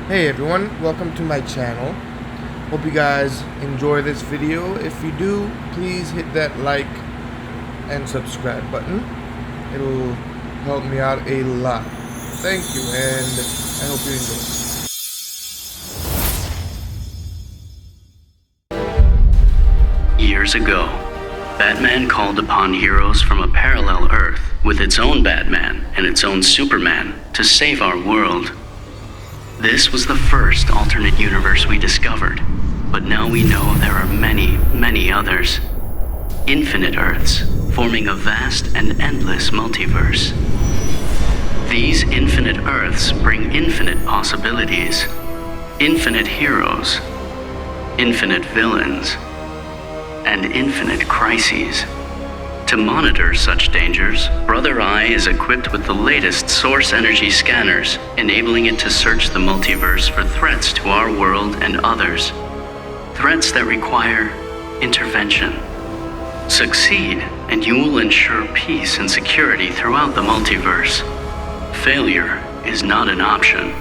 Hey everyone, welcome to my channel. Hope you guys enjoy this video. If you do, please hit that like and subscribe button. It'll help me out a lot. Thank you, and I hope you enjoy. Years ago, Batman called upon heroes from a parallel Earth with its own Batman and its own Superman to save our world. This was the first alternate universe we discovered, but now we know there are many, many others. Infinite Earths, forming a vast and endless multiverse. These infinite Earths bring infinite possibilities, infinite heroes, infinite villains, and infinite crises. To monitor such dangers, Brother Eye is equipped with the latest source energy scanners, enabling it to search the multiverse for threats to our world and others. Threats that require intervention. Succeed, and you will ensure peace and security throughout the multiverse. Failure is not an option.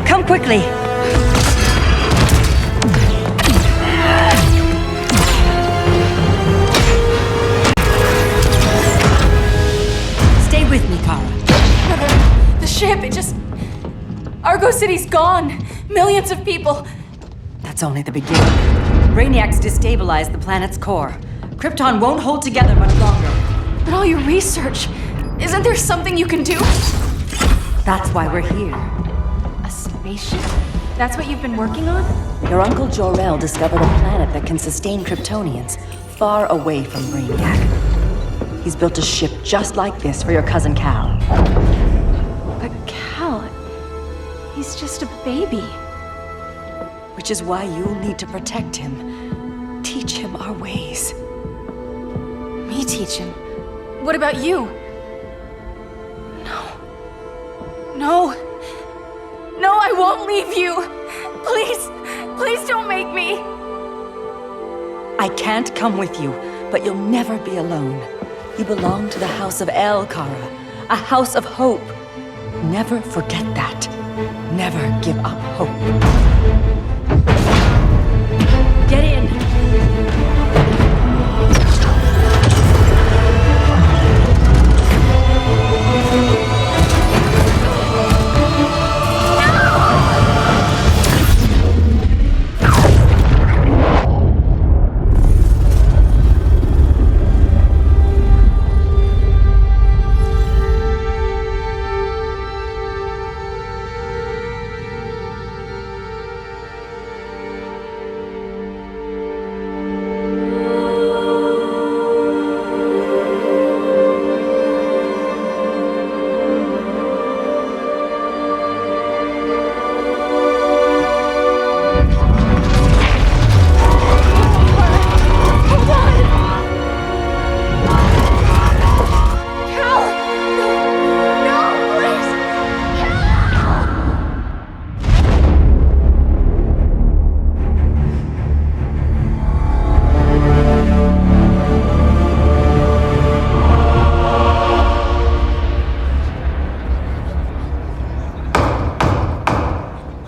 Come quickly! Stay with me, Kara. Brother, the ship, Argo City's gone! Millions of people! That's only the beginning. Brainiac's destabilized the planet's core. Krypton won't hold together much longer. But all your research, isn't there something you can do? That's why we're here. A spaceship? That's what you've been working on? Your uncle Jor-El discovered a planet that can sustain Kryptonians, far away from Brainiac. He's built a ship just like this for your cousin Cal. But Cal, he's just a baby. Which is why you'll need to protect him. Teach him our ways. Me teach him? What about you? No, I won't leave you! Please don't make take me. I can't come with you, but you'll never be alone. You belong to the House of El, Kara. A house of hope. Never forget that. Never give up hope. Get in!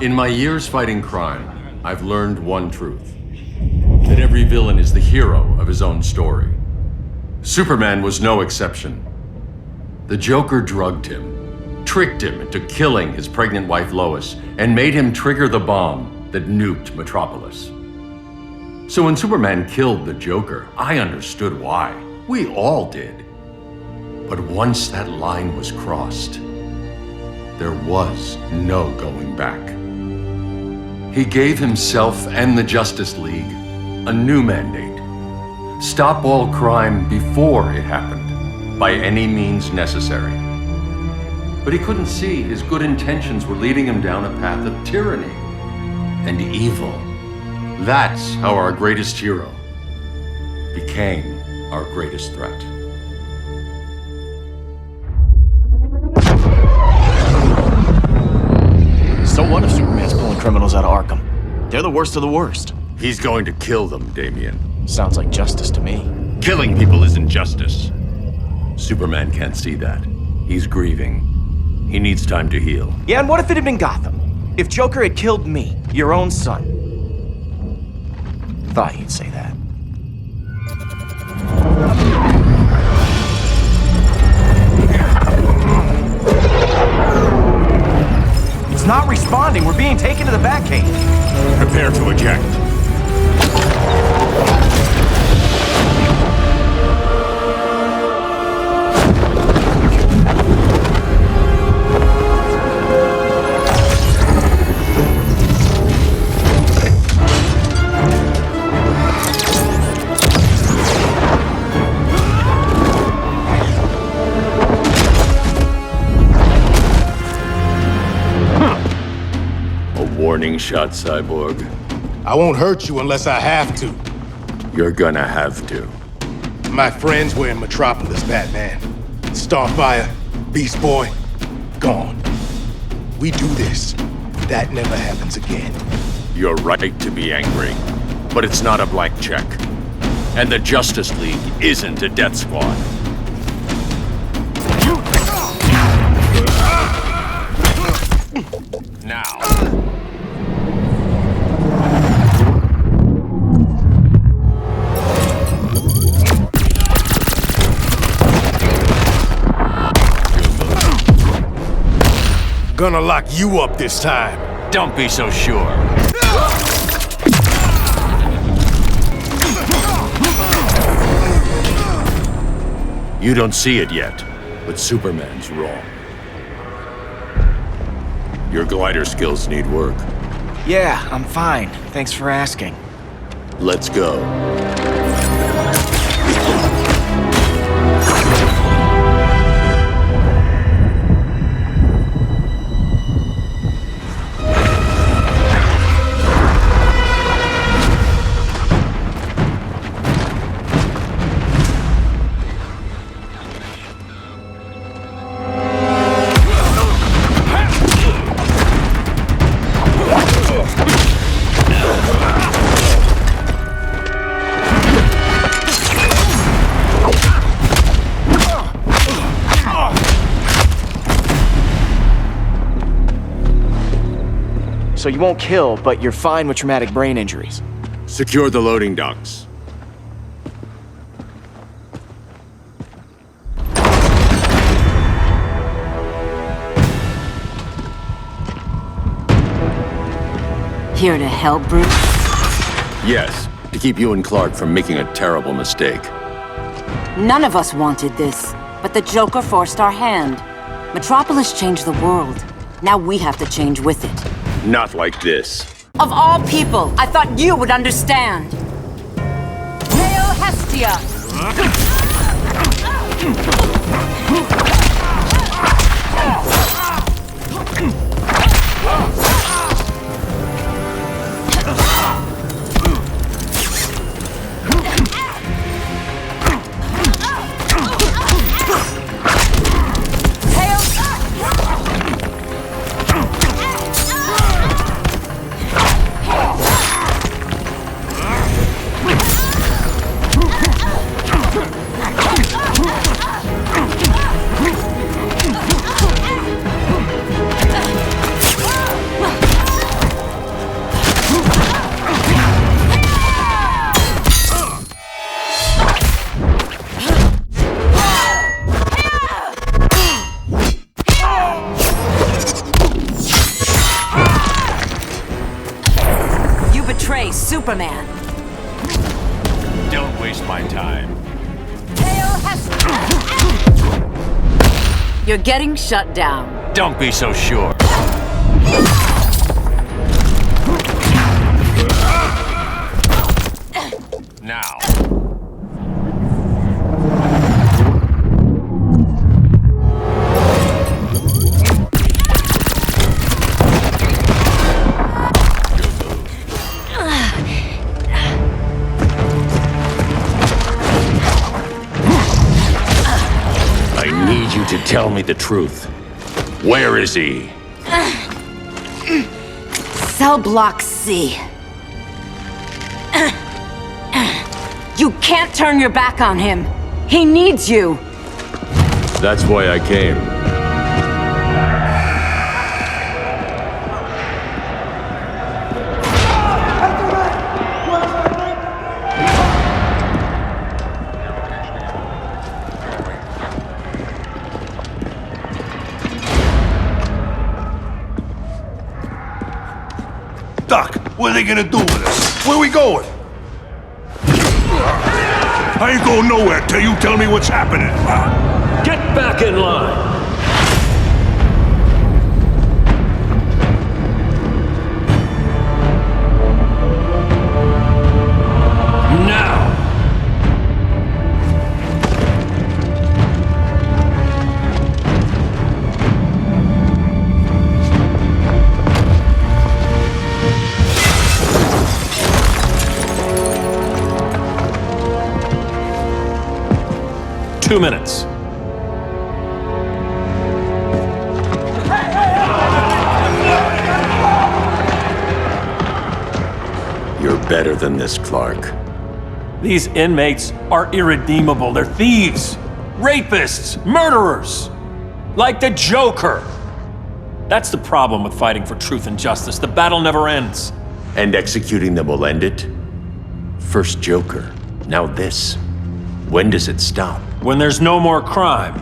In my years fighting crime, I've learned one truth. That every villain is the hero of his own story. Superman was no exception. The Joker drugged him, tricked him into killing his pregnant wife Lois, and made him trigger the bomb that nuked Metropolis. So when Superman killed the Joker, I understood why. We all did. But once that line was crossed, there was no going back. He gave himself and the Justice League a new mandate. Stop all crime before it happened, by any means necessary. But he couldn't see his good intentions were leading him down a path of tyranny and evil. That's how our greatest hero became our greatest threat. So what if Superman's pulling criminals out of Arkham? They're the worst of the worst. He's going to kill them, Damian. Sounds like justice to me. Killing people isn't justice. Superman can't see that. He's grieving. He needs time to heal. Yeah, and what if it had been Gotham? If Joker had killed me, your own son? Thought you'd say that. It's not responding. We're being taken to the Batcave. Prepare to eject. Warning shot, Cyborg. I won't hurt you unless I have to. You're gonna have to. My friends were in Metropolis, Batman. Starfire, Beast Boy, gone. We do this. That never happens again. You're right to be angry, but it's not a blank check. And the Justice League isn't a death squad. Now. Gonna lock you up this time. Don't be so sure. You don't see it yet, but Superman's wrong. Your glider skills need work. Yeah, I'm fine. Thanks for asking. Let's go. so you won't kill, but you're fine with traumatic brain injuries. Secure the loading docks. Here to help, Bruce? Yes, to keep you and Clark from making a terrible mistake. None of us wanted this, but the Joker forced our hand. Metropolis changed the world. Now we have to change with it. Not like this. Of all people, I thought you would understand. Hail Hestia! Superman. Don't waste my time. Hail Hestia! You're getting shut down. Don't be so sure. Now. To tell me the truth. Where is he? Cell Block C. You can't turn your back on him. He needs you. That's why I came. Doc, what are they gonna do with us? Where we going? I ain't going nowhere till you tell me what's happening. Get back in line! Now! 2 minutes. You're better than this, Clark. These inmates are irredeemable. They're thieves, rapists, murderers. Like the Joker. That's the problem with fighting for truth and justice. The battle never ends. And executing them will end it? First Joker, now this. When does it stop? When there's no more crime.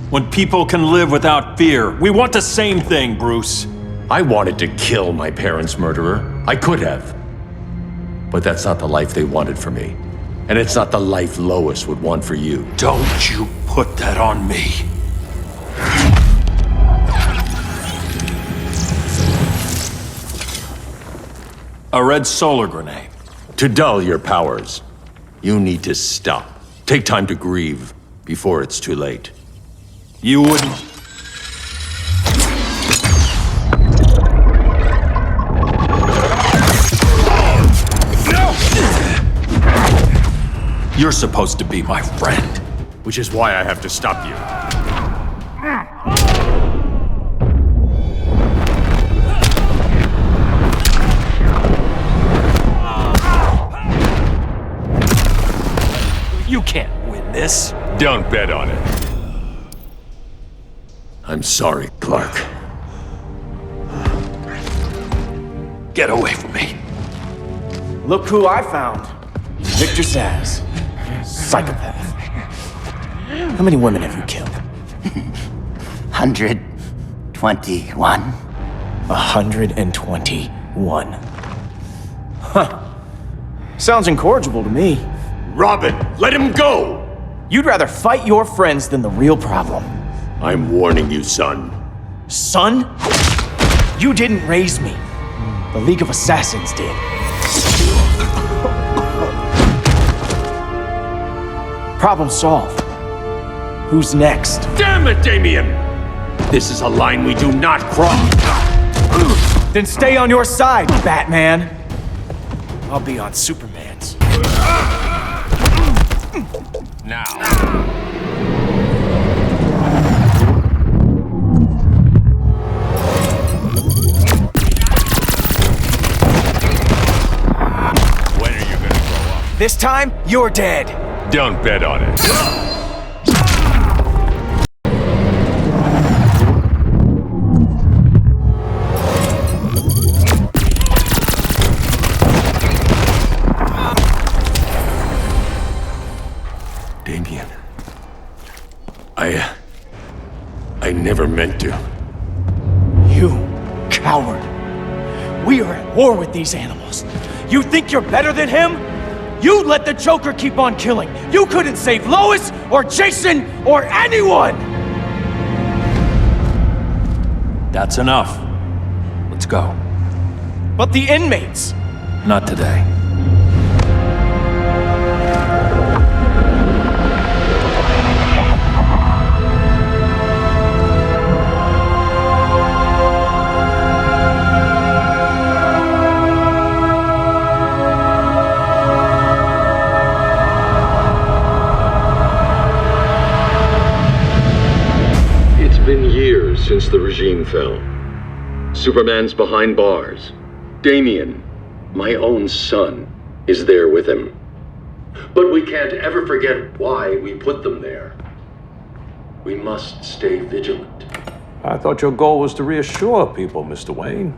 When people can live without fear. We want the same thing, Bruce. I wanted to kill my parents' murderer. I could have. But that's not the life they wanted for me. And it's not the life Lois would want for you. Don't you put that on me. A red solar grenade. To dull your powers, you need to stop. Take time to grieve before it's too late. You wouldn't... You're supposed to be my friend. Which is why I have to stop you. You can't win this. Don't bet on it. I'm sorry, Clark. Get away from me. Look who I found. Victor Zsasz. Psychopath. How many women have you killed? 121. 121. Huh. Sounds incorrigible to me. Robin, let him go! You'd rather fight your friends than the real problem. I'm warning you, son. Son? You didn't raise me. The League of Assassins did. Problem solved. Who's next? Damn it, Damien! This is a line we do not cross. Then stay on your side, Batman. I'll be on Superman's. Now. When are you gonna grow up? This time, you're dead. Don't bet on it. Damien. I never meant to. You coward. We are at war with these animals. You think you're better than him? You let the Joker keep on killing. You couldn't save Lois or Jason or anyone! That's enough. Let's go. But the inmates! Not today. Since the regime fell. Superman's behind bars. Damien, my own son, is there with him. But we can't ever forget why we put them there. We must stay vigilant. I thought your goal was to reassure people, Mr. Wayne.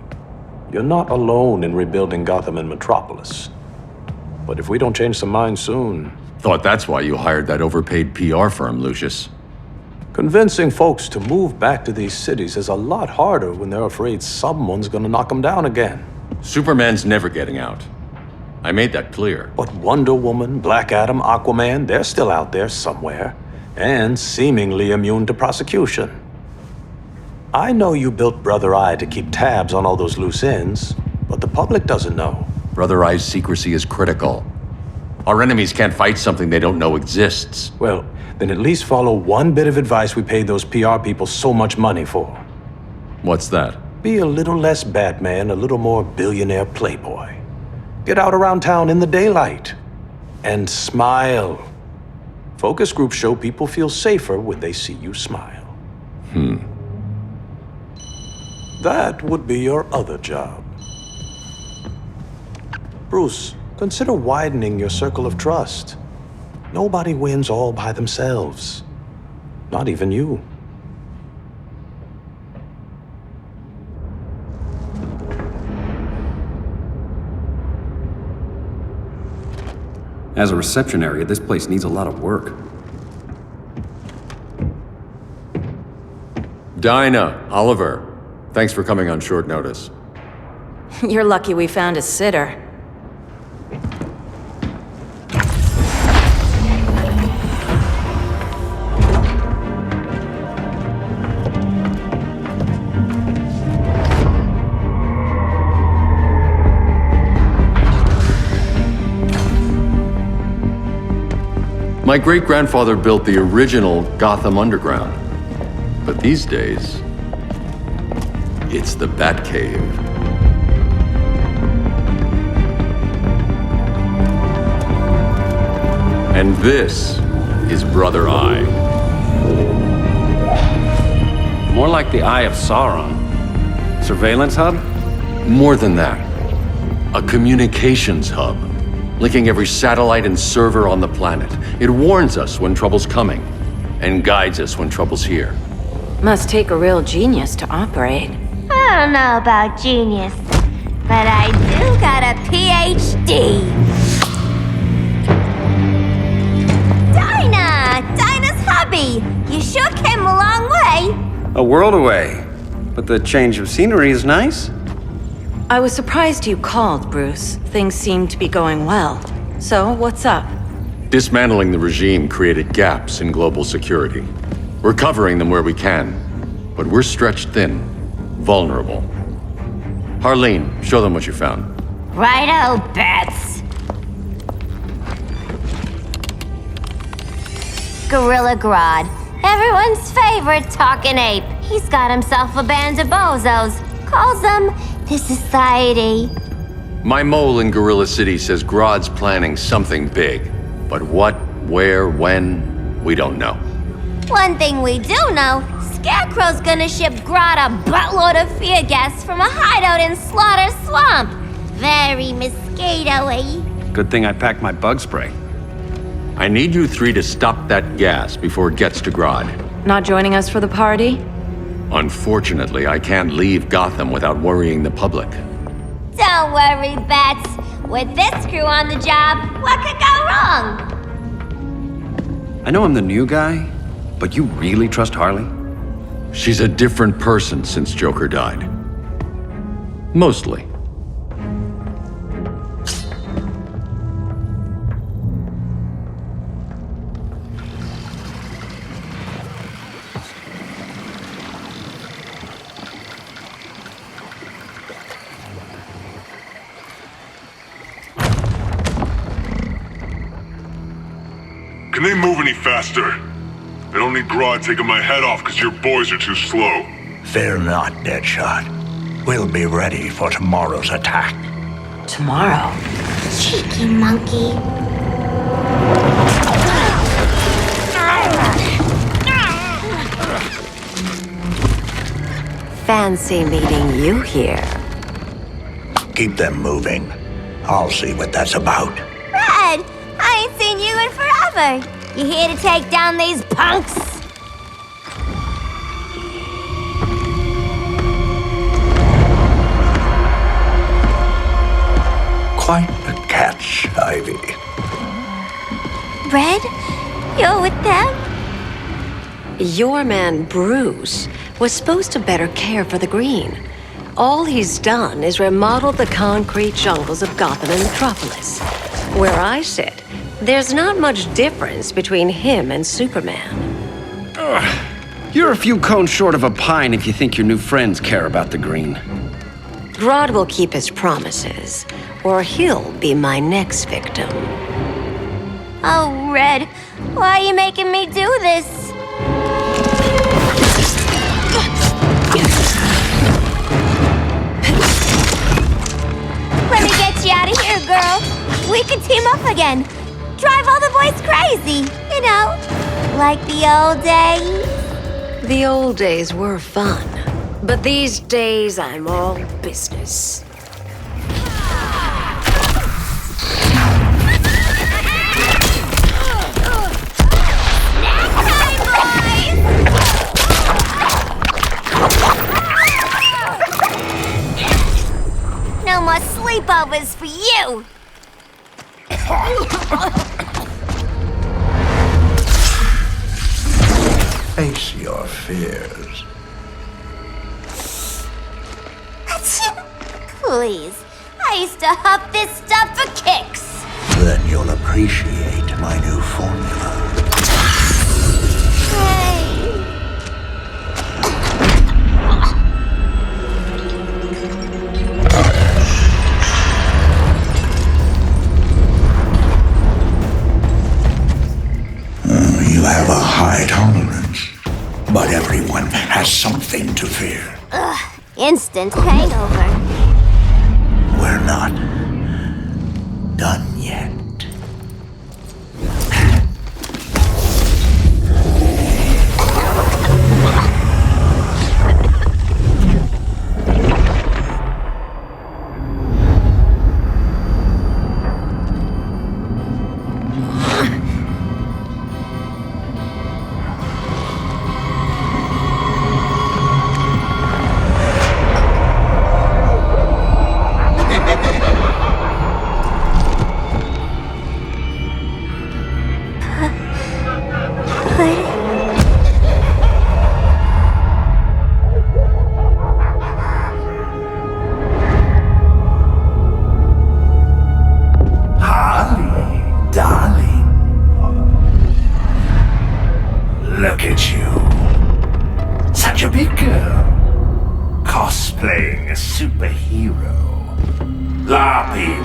You're not alone in rebuilding Gotham and Metropolis. But if we don't change some minds soon... Thought that's why you hired that overpaid PR firm, Lucius. Convincing folks to move back to these cities is a lot harder when they're afraid someone's gonna knock them down again. Superman's never getting out. I made that clear. But Wonder Woman, Black Adam, Aquaman, they're still out there somewhere, and seemingly immune to prosecution. I know you built Brother Eye to keep tabs on all those loose ends, but the public doesn't know. Brother Eye's secrecy is critical. Our enemies can't fight something they don't know exists. Well, then at least follow one bit of advice we paid those PR people so much money for. What's that? Be a little less Batman, a little more billionaire playboy. Get out around town in the daylight. And smile. Focus groups show people feel safer when they see you smile. That would be your other job. Bruce, consider widening your circle of trust. Nobody wins all by themselves. Not even you. As a reception area, this place needs a lot of work. Dinah, Oliver, thanks for coming on short notice. You're lucky we found a sitter. My great-grandfather built the original Gotham Underground. But these days, it's the Batcave. And this is Brother Eye. More like the Eye of Sauron. Surveillance hub? More than that. A communications hub, linking every satellite and server on the planet. It warns us when trouble's coming, and guides us when trouble's here. Must take a real genius to operate. I don't know about genius. but I do got a PhD. Dinah's hubby. You sure came a long way. A world away. But the change of scenery is nice. I was surprised you called, Bruce. Things seem to be going well. So, what's up? Dismantling the regime created gaps in global security. We're covering them where we can, but we're stretched thin, vulnerable. Harleen, show them what you found. Righto, Bats. Gorilla Grodd, everyone's favorite talking ape. He's got himself a band of bozos. Calls them the Society. My mole in Gorilla City says Grodd's planning something big. But what, where, when, we don't know. One thing we do know, Scarecrow's gonna ship Grodd a buttload of fear gas from a hideout in Slaughter Swamp. Very mosquito-y. Good thing I packed my bug spray. I need you three to stop that gas before it gets to Grodd. Not joining us for the party? Unfortunately, I can't leave Gotham without worrying the public. Don't worry, Bats. With this crew on the job, what could go wrong? I know I'm the new guy, but you really trust Harley? She's a different person since Joker died. Mostly. Can they move any faster? I don't need Grodd taking my head off because your boys are too slow. Fear not, Deadshot. We'll be ready for tomorrow's attack. Tomorrow? Cheeky monkey. Fancy meeting you here. Keep them moving. I'll see what that's about. Red, I ain't seen you in forever. You here to take down these punks? Quite a catch, Ivy. Red, you're with them? Your man, Bruce, was supposed to better care for the Green. All he's done is remodeled the concrete jungles of Gotham and Metropolis. Where I sit, there's not much difference between him and Superman. Ugh. You're a few cones short of a pine if you think your new friends care about the Green. Grodd will keep his promises, or he'll be my next victim. Oh, Red, why are you making me do this? Let me get you out of here, girl. We can team up again. Drive all the boys crazy, you know, like the old days. The old days were fun, but these days I'm all business. No more sleepovers for you. Face your fears. Please, I used to huff this stuff for kicks. Then you'll appreciate my new formula. You have a high tolerance, but everyone has something to fear. Ugh, instant hangover. We're not done yet.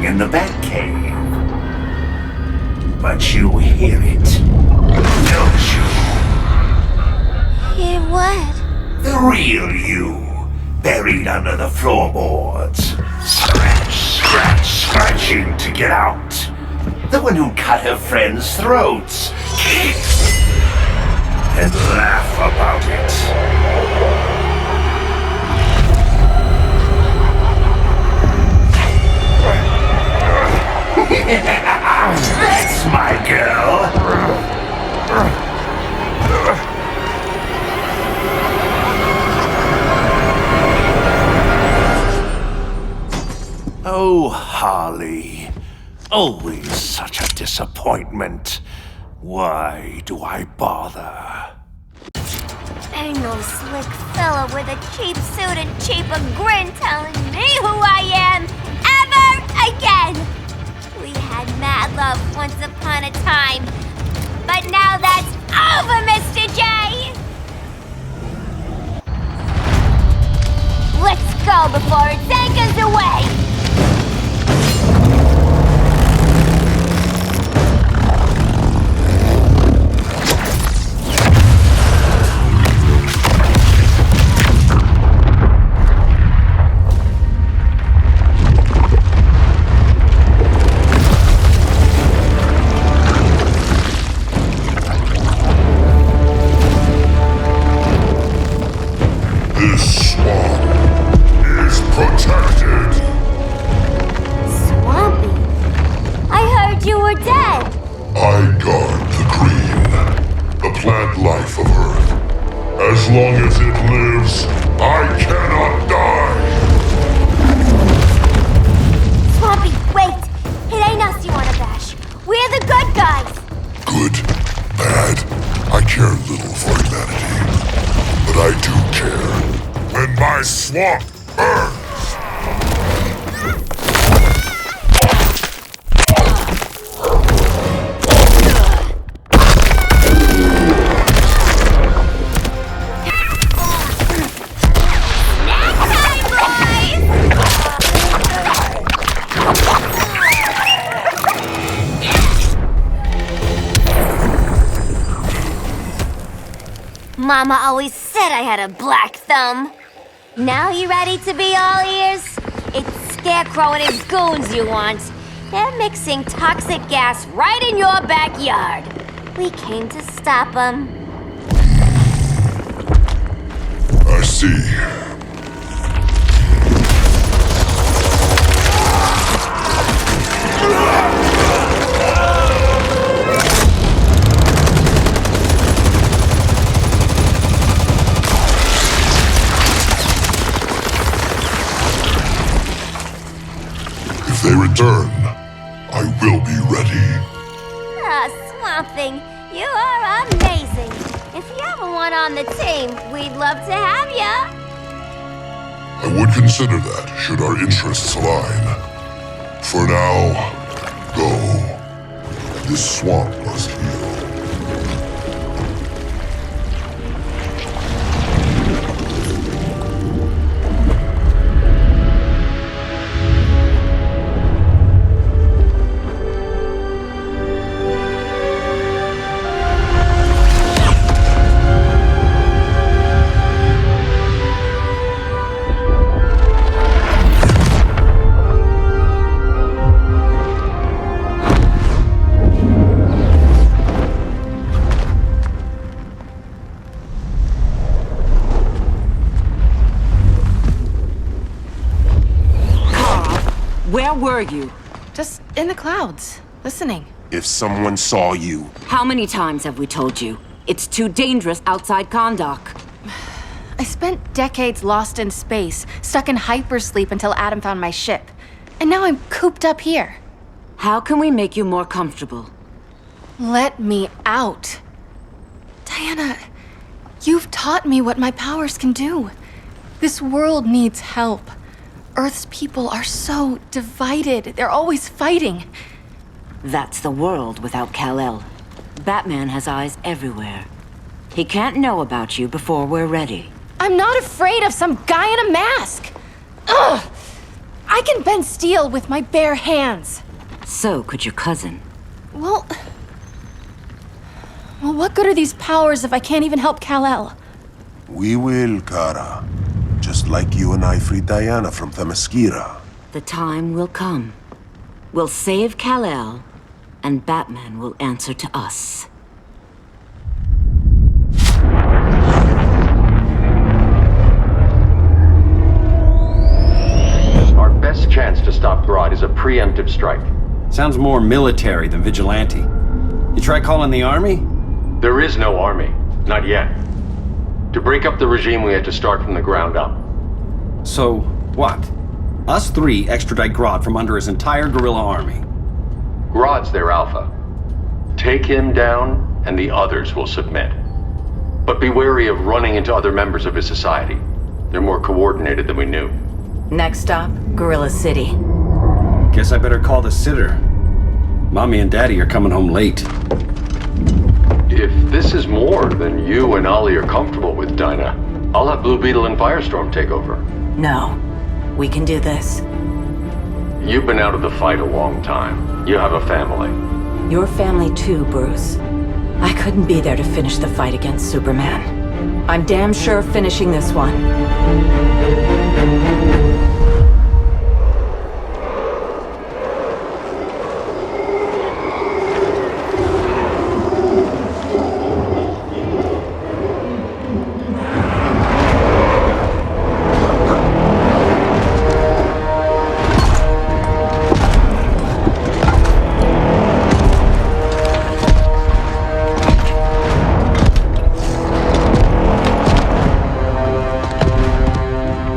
in the Batcave. But you hear it, don't you? Hear what? The real you, buried under the floorboards. Scratch, scratch, scratching to get out. The one who cut her friends' throats. And laugh about it. That's my girl! Oh, Harley. Always such a disappointment. Why do I bother? Ain't no slick fella with a cheap suit and cheaper grin telling me who I am ever again! We had mad love once upon a time, but now that's over, Mr. J! Let's go before it takes us away! This swamp is protected. Swampy? I heard you were dead. I guard the green, the plant life of Earth. As long as it lives, I cannot die. Swampy, wait! It ain't us you wanna bash. We're the good guys. Good, bad, I care little for humanity. But I do care when my swamp burns. Mama always said I had a black thumb. Now you ready to be all ears? It's Scarecrow and his goons you want. They're mixing toxic gas right in your backyard. We came to stop them. I see. If they return, I will be ready. Ah, Swamp Thing, you are amazing. If you ever want on the team, we'd love to have ya. I would consider that, should our interests align. For now, go. This swamp must heal. Where were you? Just in the clouds, listening. If someone saw you... How many times have we told you? It's too dangerous outside Kahndaq. I spent decades lost in space, stuck in hypersleep until Adam found my ship. And now I'm cooped up here. How can we make you more comfortable? Let me out. Diana, you've taught me what my powers can do. This world needs help. Earth's people are so divided. They're always fighting. That's the world without Kal-El. Batman has eyes everywhere. He can't know about you before we're ready. I'm not afraid of some guy in a mask. Ugh! I can bend steel with my bare hands. So could your cousin. Well, what good are these powers if I can't even help Kal-El? We will, Kara. Just like you and I freed Diana from Themyscira. The time will come. We'll save Kal-El, and Batman will answer to us. Our best chance to stop Grodd is a preemptive strike. Sounds more military than vigilante. You try calling the army? There is no army. Not yet. To break up the regime, we had to start from the ground up. So, what? Us three extradite Grodd from under his entire guerrilla army. Grodd's their alpha. Take him down, and the others will submit. But be wary of running into other members of his society. They're more coordinated than we knew. Next stop, Gorilla City. Guess I better call the sitter. Mommy and Daddy are coming home late. If this is more than you and Ollie are comfortable with, Dinah, I'll have Blue Beetle and Firestorm take over. No. We can do this. You've been out of the fight a long time. You have a family. Your family too, Bruce. I couldn't be there to finish the fight against Superman. I'm damn sure finishing this one.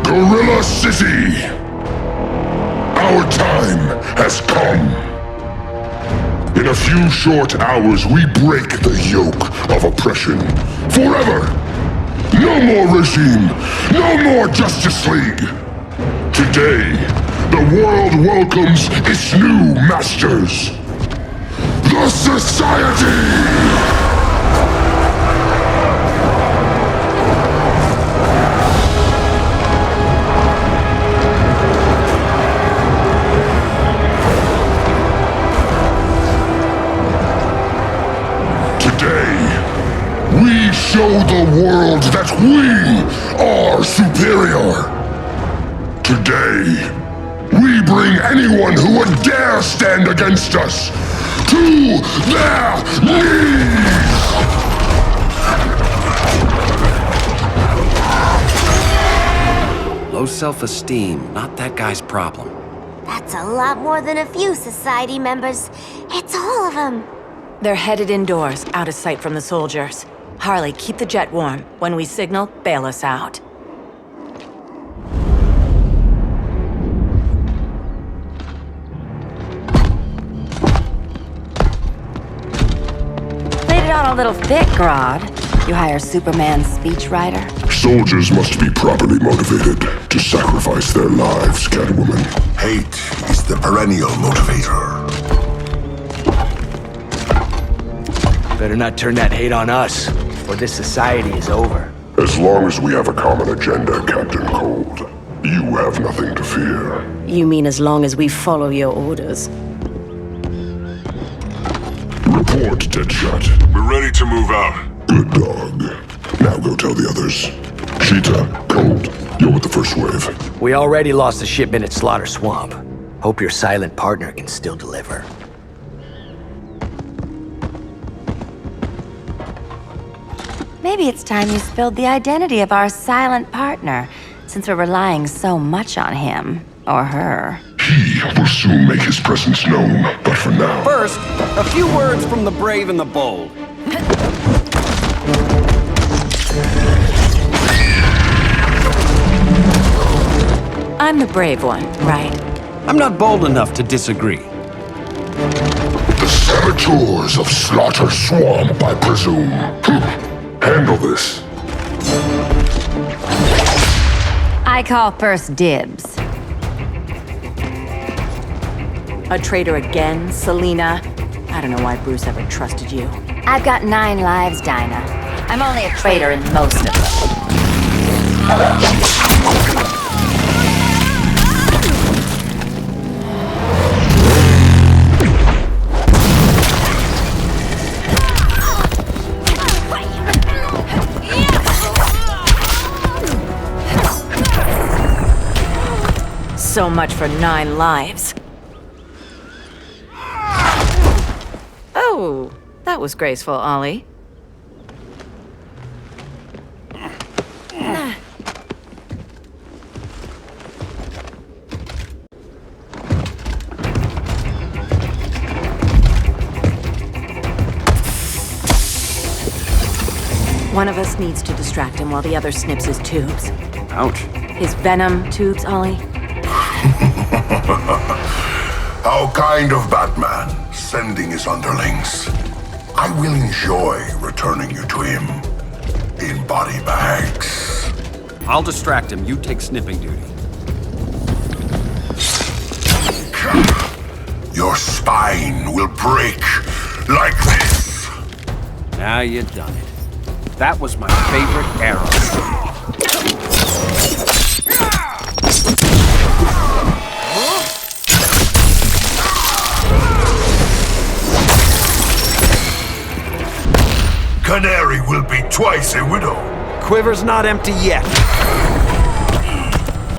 Gorilla City! Our time has come. In a few short hours, we break the yoke of oppression. Forever! No more regime! No more Justice League! Today, the world welcomes its new masters. The Society! We show the world that we are superior. Today, we bring anyone who would dare stand against us to their knees! Low self-esteem, not that guy's problem. That's a lot more than a few Society members. It's all of them. They're headed indoors, out of sight from the soldiers. Harley, keep the jet warm. When we signal, bail us out. Laid it on a little thick, Grodd. You hire Superman's speechwriter? Soldiers must be properly motivated to sacrifice their lives, Catwoman. Hate is the perennial motivator. Better not turn that hate on us, or this society is over. As long as we have a common agenda, Captain Cold, you have nothing to fear. You mean as long as we follow your orders? Report, Deadshot. We're ready to move out. Good dog. Now go tell the others. Cheetah, Cold, you're with the first wave. We already lost a shipment at Slaughter Swamp. Hope your silent partner can still deliver. Maybe it's time you spilled the identity of our silent partner, since we're relying so much on him, or her. He will soon make his presence known, but for now... First, a few words from the brave and the bold. I'm the brave one, right? I'm not bold enough to disagree. The saboteurs of Slaughter Swamp, I presume. Handle this. I call first dibs. A traitor again, Selina? I don't know why Bruce ever trusted you. I've got 9 lives, Dinah. I'm only a traitor in most of them. So much for 9 lives. Oh, that was graceful, Ollie. One of us needs to distract him while the other snips his tubes. Ouch. His venom tubes, Ollie. How kind of Batman, sending his underlings. I will enjoy returning you to him in body bags. I'll distract him. You take snipping duty. Your spine will break like this. Now you done it. That was my favorite arrow. Canary will be twice a widow. Quiver's not empty yet.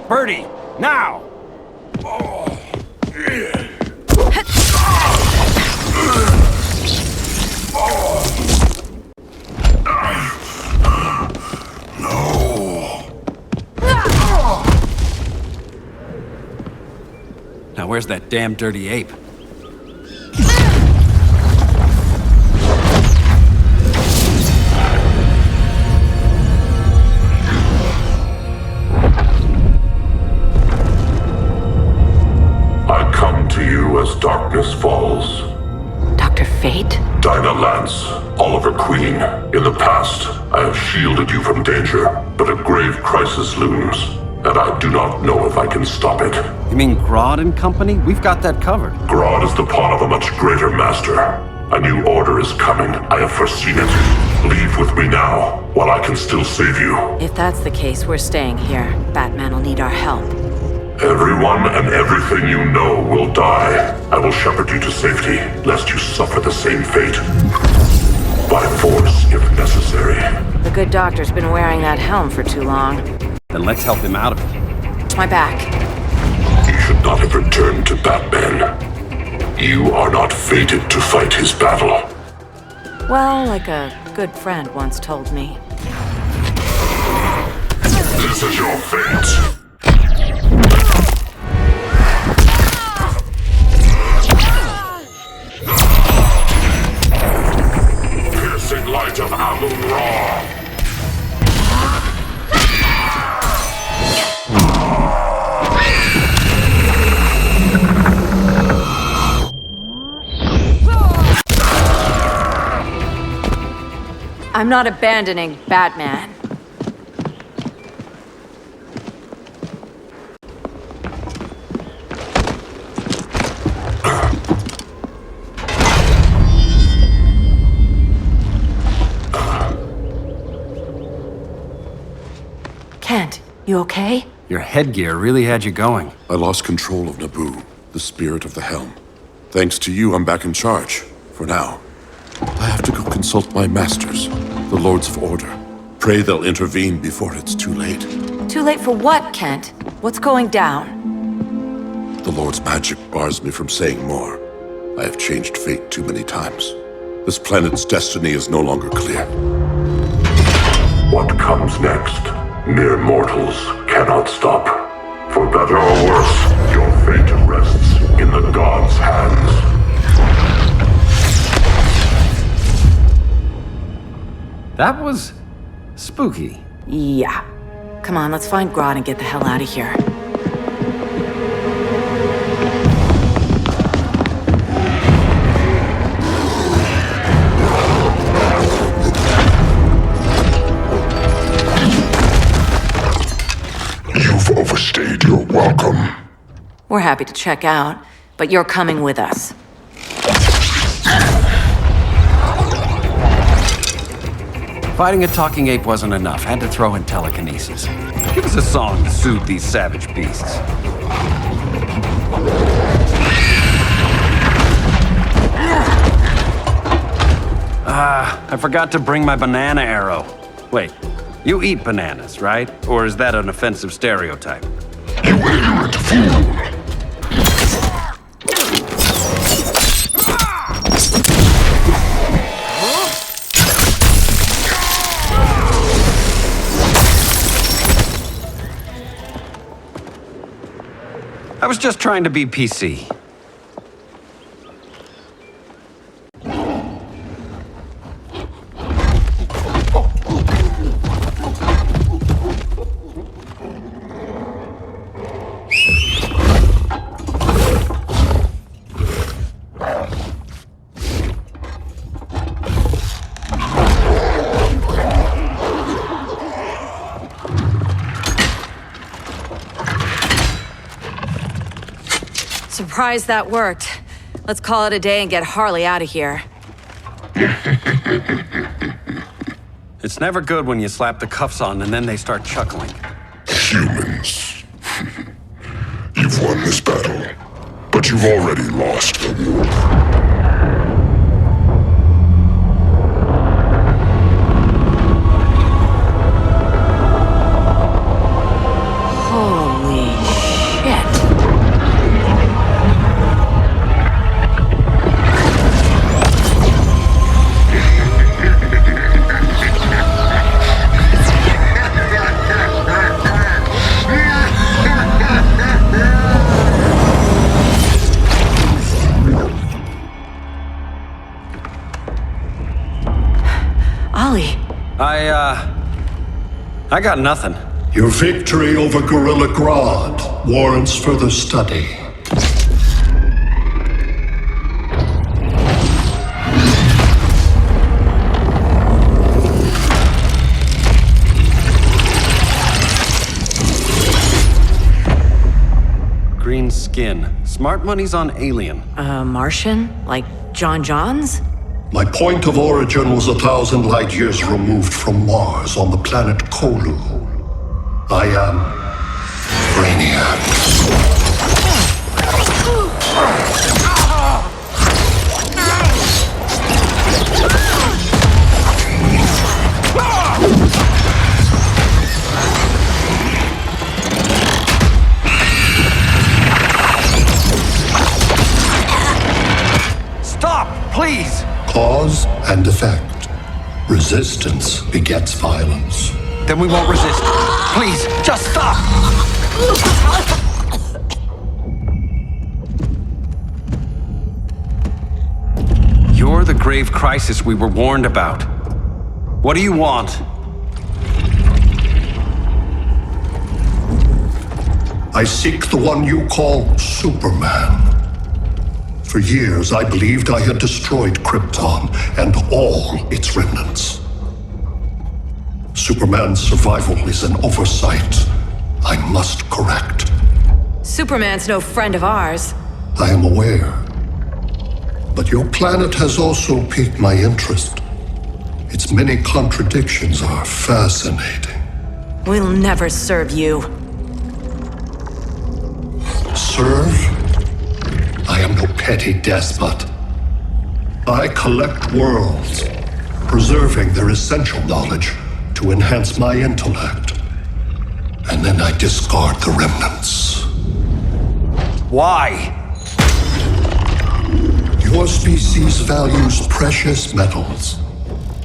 Birdie, now! Now where's that damn dirty ape? I come to you as darkness falls. Dr. Fate? Dinah Lance, Oliver Queen. In the past, I have shielded you from danger, but a grave crisis looms, and I do not know if I can stop it. You mean Grodd and company? We've got that covered. Grodd is the pawn of a much greater master. A new order is coming. I have foreseen it. Leave with me now, while I can still save you. If that's the case, we're staying here. Batman will need our help. Everyone and everything you know will die. I will shepherd you to safety, lest you suffer the same fate. By force, if necessary. The good doctor's been wearing that helm for too long. Then let's help him out of it. My back. He should not have returned to Batman. You are not fated to fight his battle. Well, like a good friend once told me. This is your fate. Piercing light of Amun-Ra. I'm not abandoning Batman. Kent, you okay? Your headgear really had you going. I lost control of Naboo, the spirit of the helm. Thanks to you, I'm back in charge. For now. I have to go consult my masters, the Lords of Order. Pray they'll intervene before it's too late. Too late for what, Kent? What's going down? The Lord's magic bars me from saying more. I have changed fate too many times. This planet's destiny is no longer clear. What comes next? Mere mortals cannot stop. For better or worse, your fate rests in the gods' hands. That was spooky. Yeah. Come on, let's find Grodd and get the hell out of here. You've overstayed your welcome. We're happy to check out, but you're coming with us. Fighting a talking ape wasn't enough. Had to throw in telekinesis. Give us a song to soothe these savage beasts. I forgot to bring my banana arrow. Wait, you eat bananas, right? Or is that an offensive stereotype? You ignorant fool! I was just trying to be PC. Surprised that worked. Let's call it a day and get Harley out of here. It's never good when you slap the cuffs on and then they start chuckling. Humans. You've won this battle, but you've already lost the war. I got nothing. Your victory over Gorilla Grodd warrants further study. Green skin. Smart money's on alien. Martian? Like John Johns? My point of origin was 1,000 light years removed from Mars on the planet Kolu. I am Brainiac. Stop, please! Cause and effect. Resistance begets violence. Then we won't resist. Please, just stop! You're the grave crisis we were warned about. What do you want? I seek the one you call Superman. For years, I believed I had destroyed Krypton and all its remnants. Superman's survival is an oversight I must correct. Superman's no friend of ours. I am aware. But your planet has also piqued my interest. Its many contradictions are fascinating. We'll never serve you. Serve? I am no petty despot. I collect worlds, preserving their essential knowledge to enhance my intellect. And then I discard the remnants. Why? Your species values precious metals,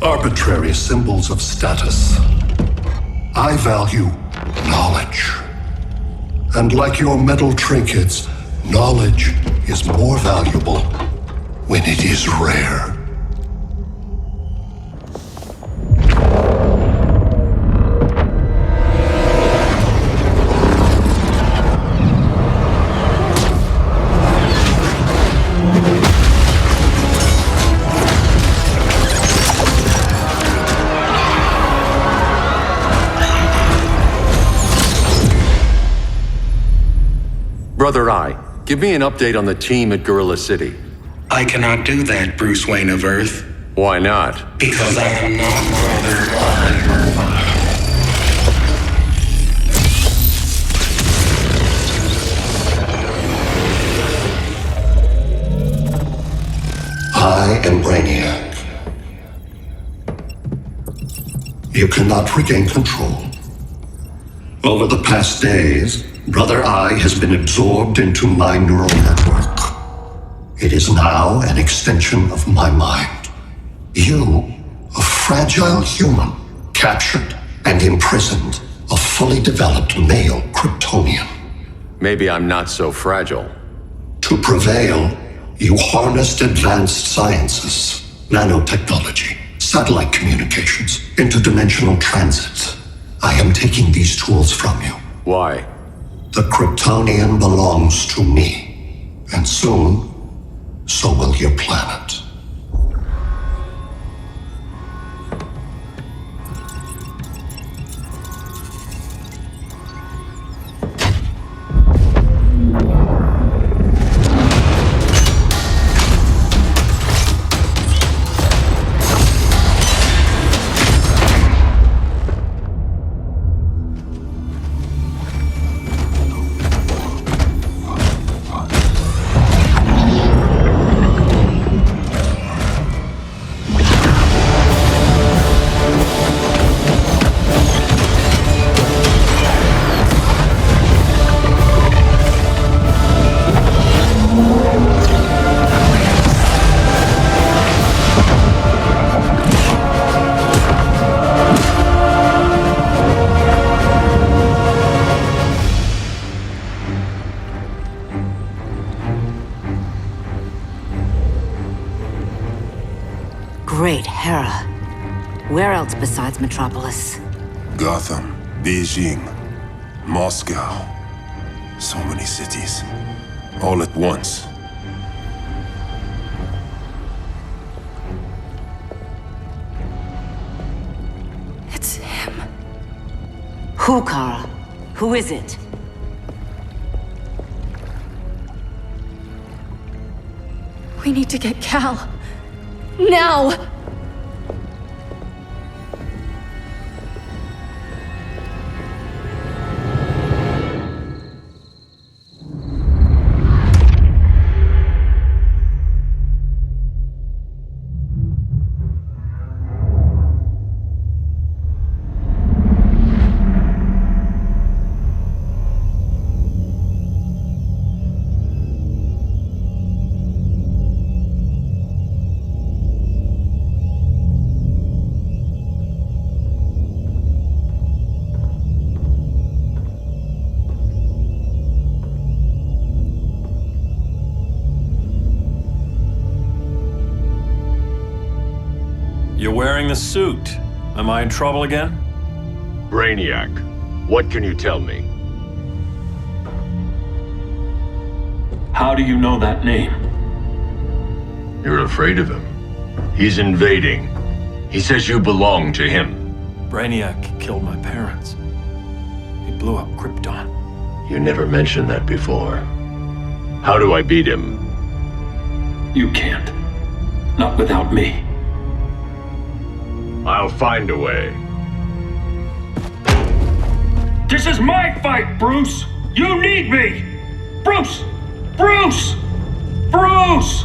arbitrary symbols of status. I value knowledge. And like your metal trinkets, knowledge is more valuable when it is rare. Brother Eye, give me an update on the team at Gorilla City. I cannot do that, Bruce Wayne of Earth. Why not? Because I am not Brother Eye. I am Brainiac. You cannot regain control. Over the past days, Brother Eye has been absorbed into my neural network. It is now an extension of my mind. You, a fragile human, captured and imprisoned a fully developed male Kryptonian. Maybe I'm not so fragile. To prevail, you harnessed advanced sciences, nanotechnology, satellite communications, interdimensional transit. I am taking these tools from you. Why? The Kryptonian belongs to me, and soon, so will your planet. Great Hera. Where else besides Metropolis? Gotham, Beijing, Moscow. So many cities. All at once. It's him. Who, Kara? Who is it? We need to get Cal. Now! You're wearing the suit. Am I in trouble again? Brainiac, what can you tell me? How do you know that name? You're afraid of him. He's invading. He says you belong to him. Brainiac killed my parents. He blew up Krypton. You never mentioned that before. How do I beat him? You can't. Not without me. I'll find a way. This is my fight, Bruce! You need me! Bruce! Bruce! Bruce!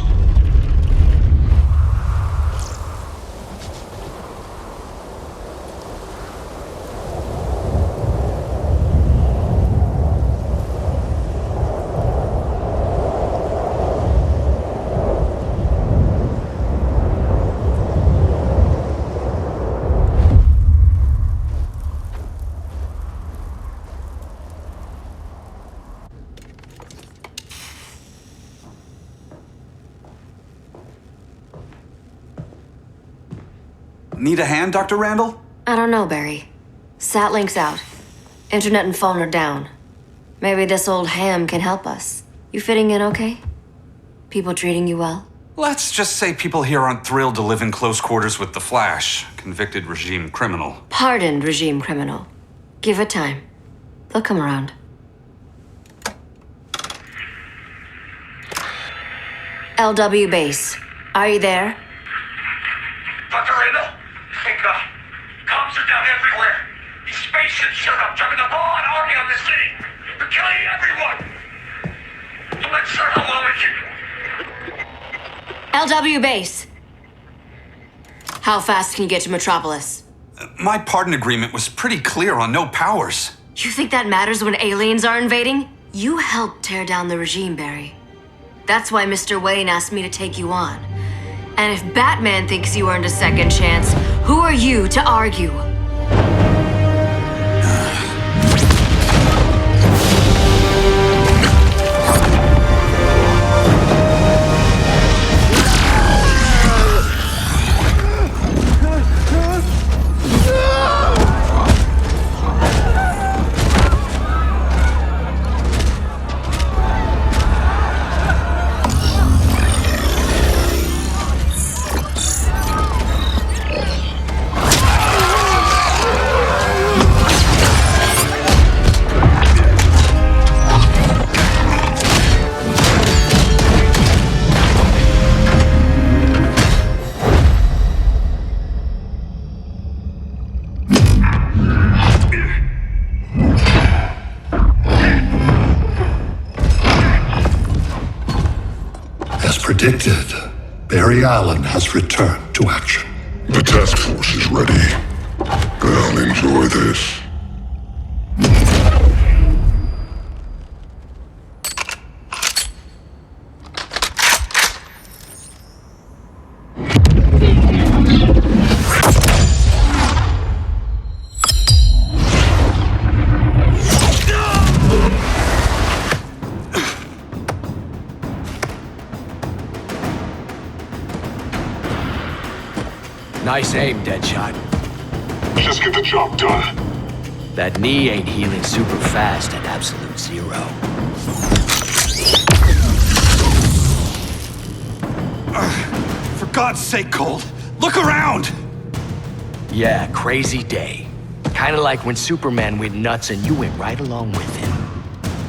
Need a hand, Dr. Randall? I don't know, Barry. Satlink's out. Internet and phone are down. Maybe this old ham can help us. You fitting in okay? People treating you well? Let's just say people here aren't thrilled to live in close quarters with the Flash, convicted regime criminal. Pardoned regime criminal. Give it time. They'll come around. LW base. Are you there? Dr. Randall? Thank God. Cops are down everywhere. These spaceships showed up, driving the broad army on the city. They're killing everyone. I'm not sure how long it can... LW base. How fast can you get to Metropolis? My pardon agreement was pretty clear on no powers. You think that matters when aliens are invading? You helped tear down the regime, Barry. That's why Mr. Wayne asked me to take you on. And if Batman thinks you earned a second chance, who are you to argue? Predicted, Barry Allen has returned to action. The task force is ready. I'll enjoy this. Nice aim, Deadshot. Just get the job done. That knee ain't healing super fast at absolute zero. For God's sake, Cold, look around! Yeah, crazy day. Kinda like when Superman went nuts and you went right along with him.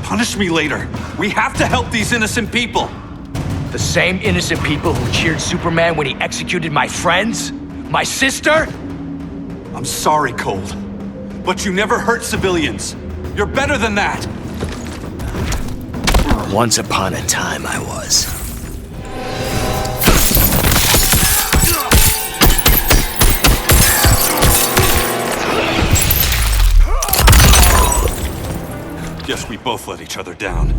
Punish me later. We have to help these innocent people. The same innocent people who cheered Superman when he executed my friends? My sister? I'm sorry, Cold, but you never hurt civilians. You're better than that. Once upon a time, I was. Guess we both let each other down.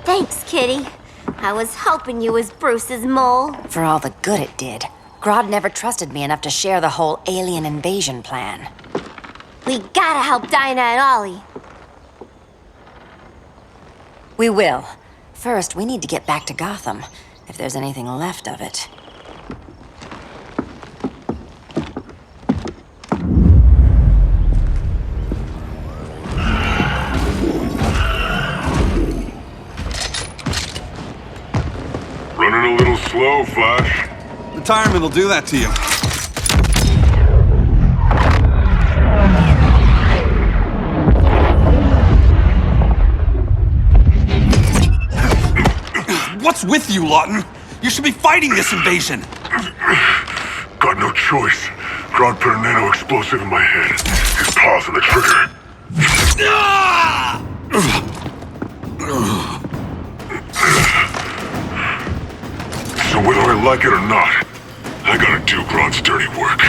Thanks, Kitty. I was hoping you was Bruce's mole. For all the good it did. Grodd never trusted me enough to share the whole alien invasion plan. We gotta help Dinah and Ollie. We will. First, we need to get back to Gotham, if there's anything left of it. Running a little slow, Flash. Retirement will do that to you. What's with you, Lawton? You should be fighting this invasion. Got no choice. Grodd put a nano-explosive in my head. His paws on the trigger. So whether I like it or not, I gotta do Grodd's dirty work.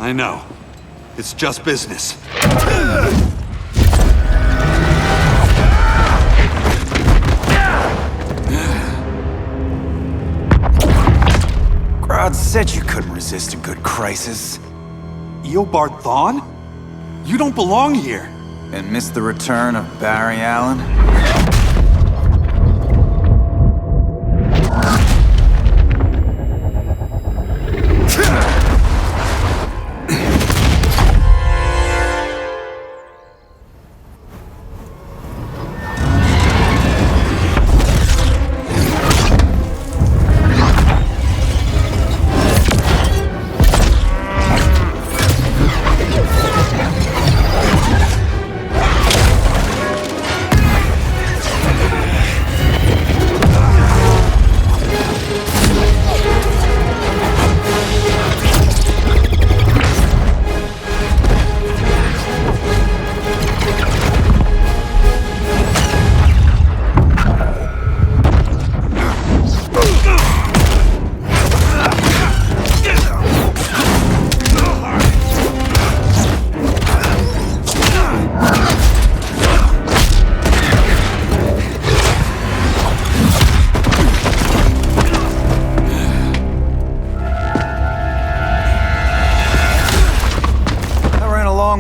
I know. It's just business. Grodd said you couldn't resist a good crisis. Eobard Thawne? You don't belong here. And miss the return of Barry Allen?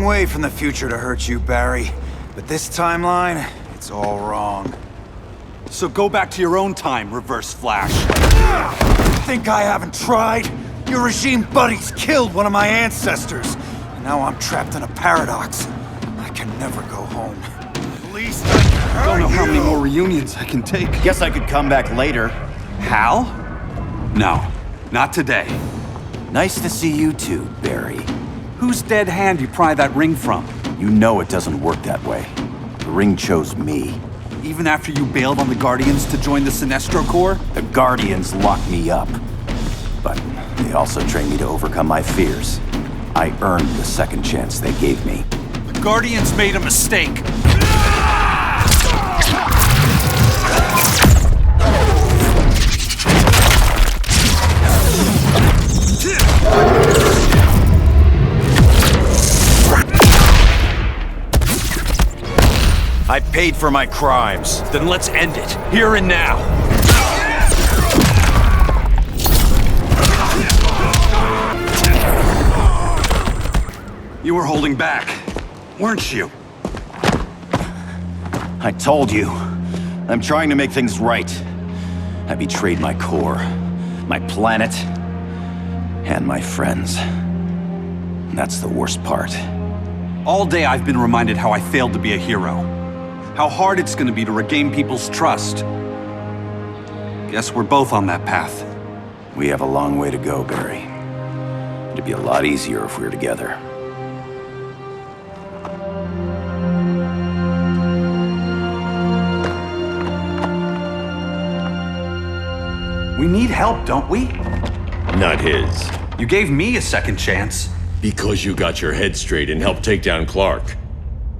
long way from the future to hurt you, Barry. But this timeline, it's all wrong. So go back to your own time, Reverse Flash. Think I haven't tried? Your regime buddies killed one of my ancestors. And now I'm trapped in a paradox. I can never go home. At least I can Don't know how many more reunions I can take. Guess I could come back later. Hal? No, not today. Nice to see you too, Barry. Whose dead hand you pry that ring from? You know it doesn't work that way. The ring chose me. Even after you bailed on the Guardians to join the Sinestro Corps? The Guardians locked me up. But they also trained me to overcome my fears. I earned the second chance they gave me. The Guardians made a mistake. I paid for my crimes. Then let's end it, here and now. You were holding back, weren't you? I told you. I'm trying to make things right. I betrayed my core, my planet, and my friends. That's the worst part. All day I've been reminded how I failed to be a hero. How hard it's gonna be to regain people's trust. Guess we're both on that path. We have a long way to go, Barry. It'd be a lot easier if we were together. We need help, don't we? Not his. You gave me a second chance. Because you got your head straight and helped take down Clark.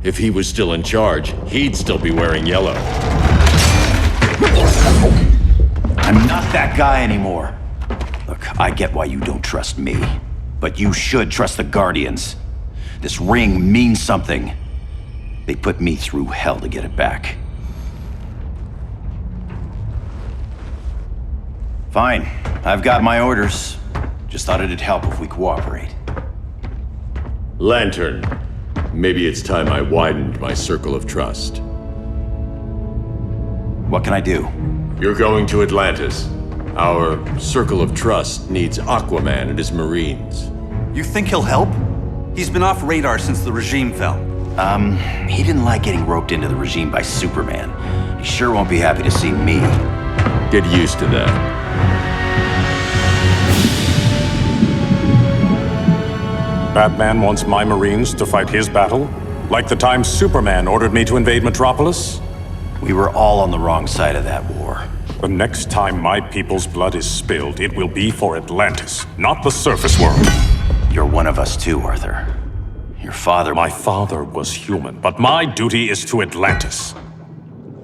If he was still in charge, he'd still be wearing yellow. I'm not that guy anymore. Look, I get why you don't trust me. But you should trust the Guardians. This ring means something. They put me through hell to get it back. Fine. I've got my orders. Just thought it'd help if we cooperate. Lantern. Maybe it's time I widened my circle of trust. What can I do? You're going to Atlantis. Our circle of trust needs Aquaman and his Marines. You think he'll help? He's been off radar since the regime fell. He didn't like getting roped into the regime by Superman. He sure won't be happy to see me. Get used to that. Batman wants my Marines to fight his battle? Like the time Superman ordered me to invade Metropolis? We were all on the wrong side of that war. The next time my people's blood is spilled, it will be for Atlantis, not the surface world. You're one of us too, Arthur. Your father... My father was human, but my duty is to Atlantis.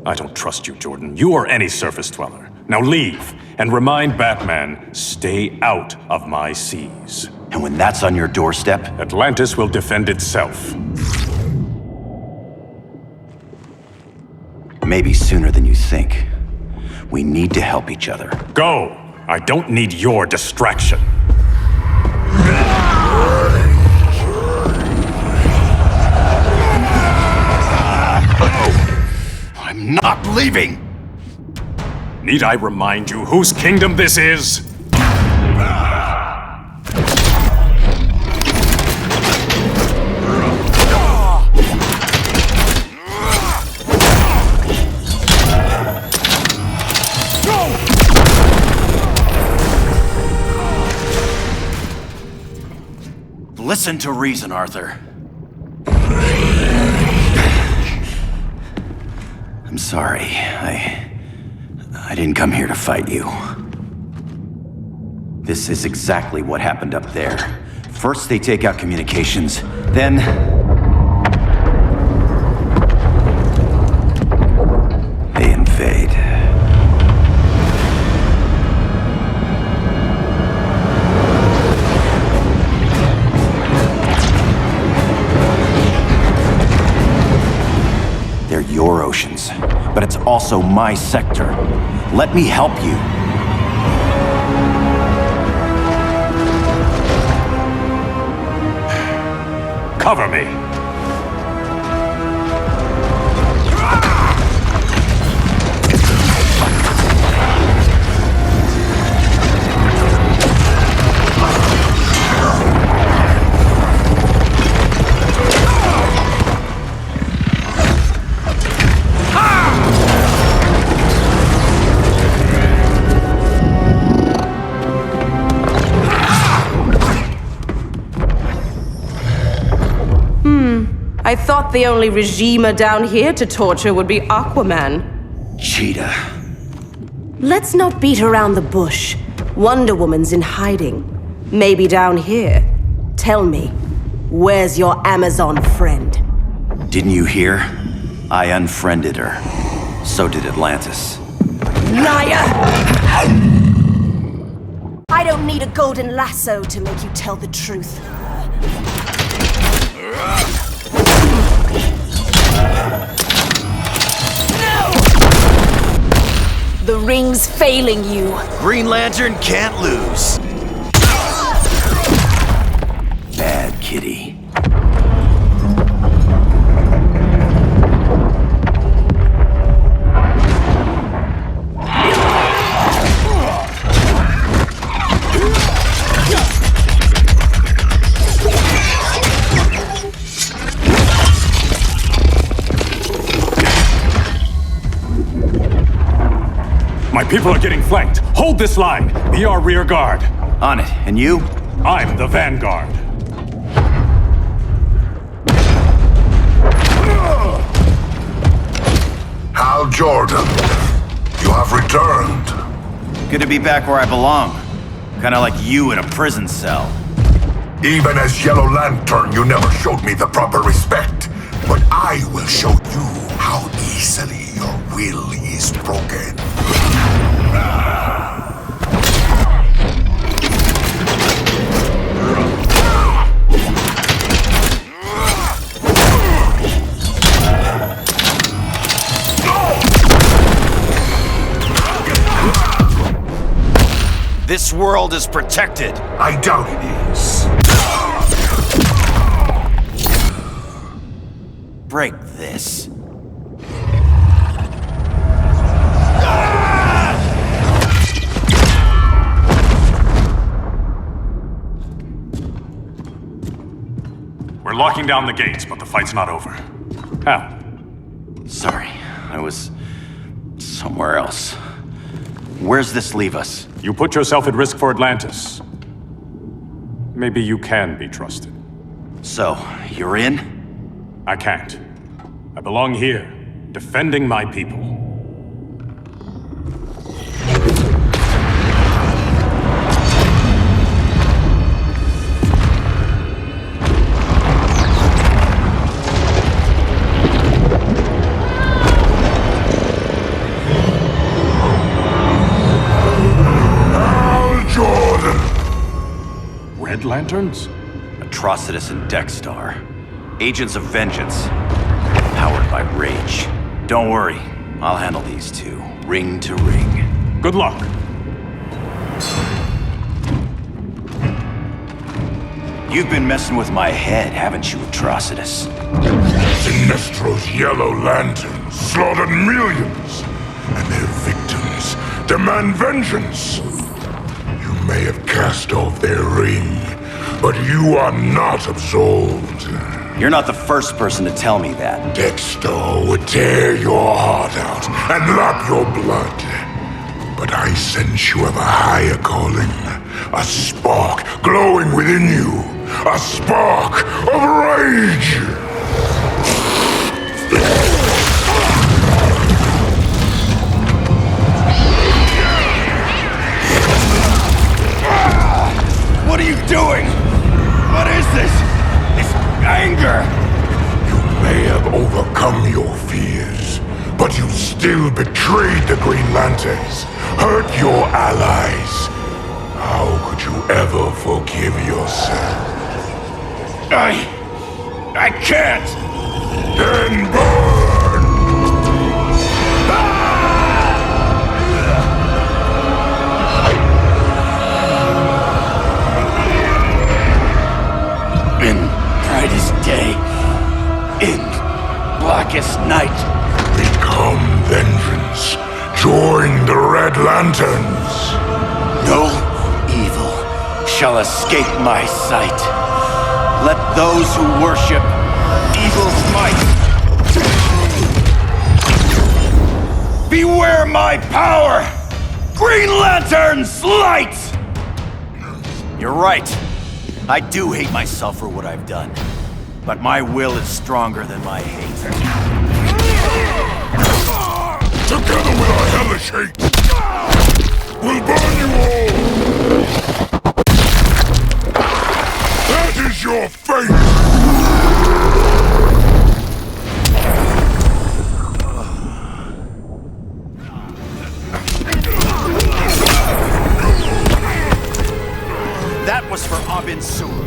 I don't trust you, Jordan. You or any surface dweller. Now leave, and remind Batman, stay out of my seas. And when that's on your doorstep? Atlantis will defend itself. Maybe sooner than you think. We need to help each other. Go! I don't need your distraction. I'm not leaving! Need I remind you whose kingdom this is? Listen to reason, Arthur. I'm sorry. I didn't come here to fight you. This is exactly what happened up there. First they take out communications, then... they invade. They're your oceans, but it's also my sector. Let me help you. Cover me! I thought the only regimer down here to torture would be Aquaman. Cheetah. Let's not beat around the bush. Wonder Woman's in hiding. Maybe down here. Tell me, where's your Amazon friend? Didn't you hear? I unfriended her. So did Atlantis. Liar! I don't need a golden lasso to make you tell the truth. The ring's failing you. Green Lantern can't lose. Bad kitty. My people are getting flanked. Hold this line. Be our rear guard. On it. And you? I'm the vanguard. Hal Jordan, you have returned. Good to be back where I belong. Kinda like you in a prison cell. Even as Yellow Lantern, you never showed me the proper respect. But I will show you how easily your will is broken. This world is protected. I doubt it is. Break this. We're locking down the gates, but the fight's not over. Hal. Sorry, I was somewhere else. Where's this leave us? You put yourself at risk for Atlantis. Maybe you can be trusted. So, you're in? I can't. I belong here, defending my people. Red Lanterns? Atrocitus and Dexstar. Agents of Vengeance. Powered by rage. Don't worry, I'll handle these two, ring to ring. Good luck. You've been messing with my head, haven't you, Atrocitus? Sinestro's Yellow Lanterns slaughtered millions, and their victims demand vengeance. You may have cast off their ring, but you are not absolved. You're not the first person to tell me that. Dexter would tear your heart out and lap your blood. But I sense you have a higher calling. A spark glowing within you. A spark of rage! What are you doing? What is this? This anger! You may have overcome your fears, but you still betrayed the Green Lanterns, hurt your allies. How could you ever forgive yourself? I can't! Then burn! In brightest day, in blackest night. Become vengeance. Join the Red Lanterns. No evil shall escape my sight. Let those who worship evil's might beware my power! Green Lantern's light! You're right. I do hate myself for what I've done. But my will is stronger than my hate. Together with our hellish hate, we'll burn you all! That is your fate! That was for Abin Sur.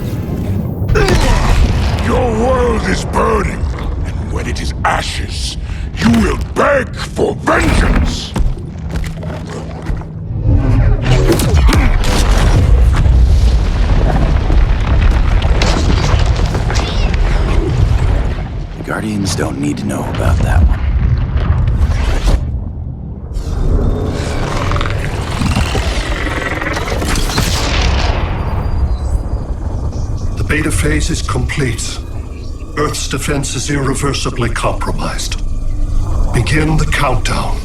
Your world is burning, and when it is ashes, you will beg for vengeance! The Guardians don't need to know about that one. The beta phase is complete. Earth's defense is irreversibly compromised. Begin the countdown.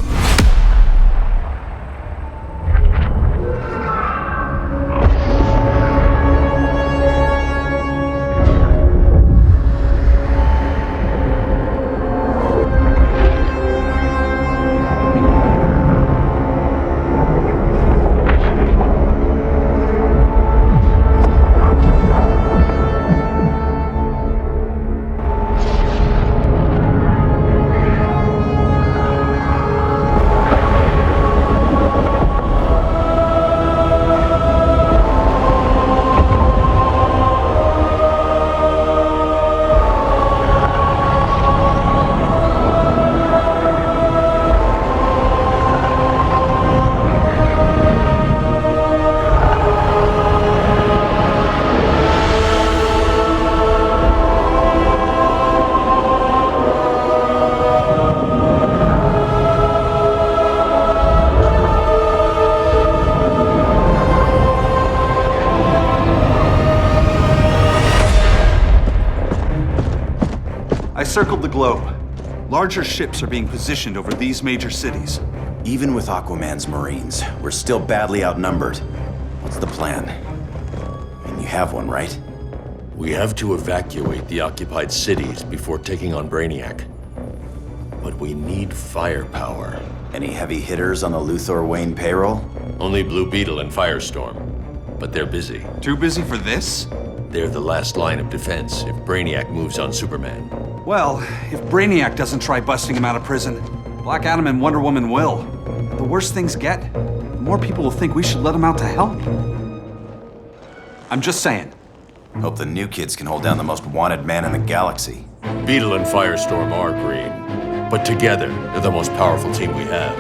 Circled the globe. Larger ships are being positioned over these major cities. Even with Aquaman's Marines, we're still badly outnumbered. What's the plan? And you have one, right? We have to evacuate the occupied cities before taking on Brainiac. But we need firepower. Any heavy hitters on the Luthor Wayne payroll? Only Blue Beetle and Firestorm. But they're busy. Too busy for this? They're the last line of defense if Brainiac moves on Superman. Well, if Brainiac doesn't try busting him out of prison, Black Adam and Wonder Woman will. The worse things get, the more people will think we should let him out to help. I'm just saying. Hope the new kids can hold down the most wanted man in the galaxy. Beetle and Firestorm are green, but together, they're the most powerful team we have.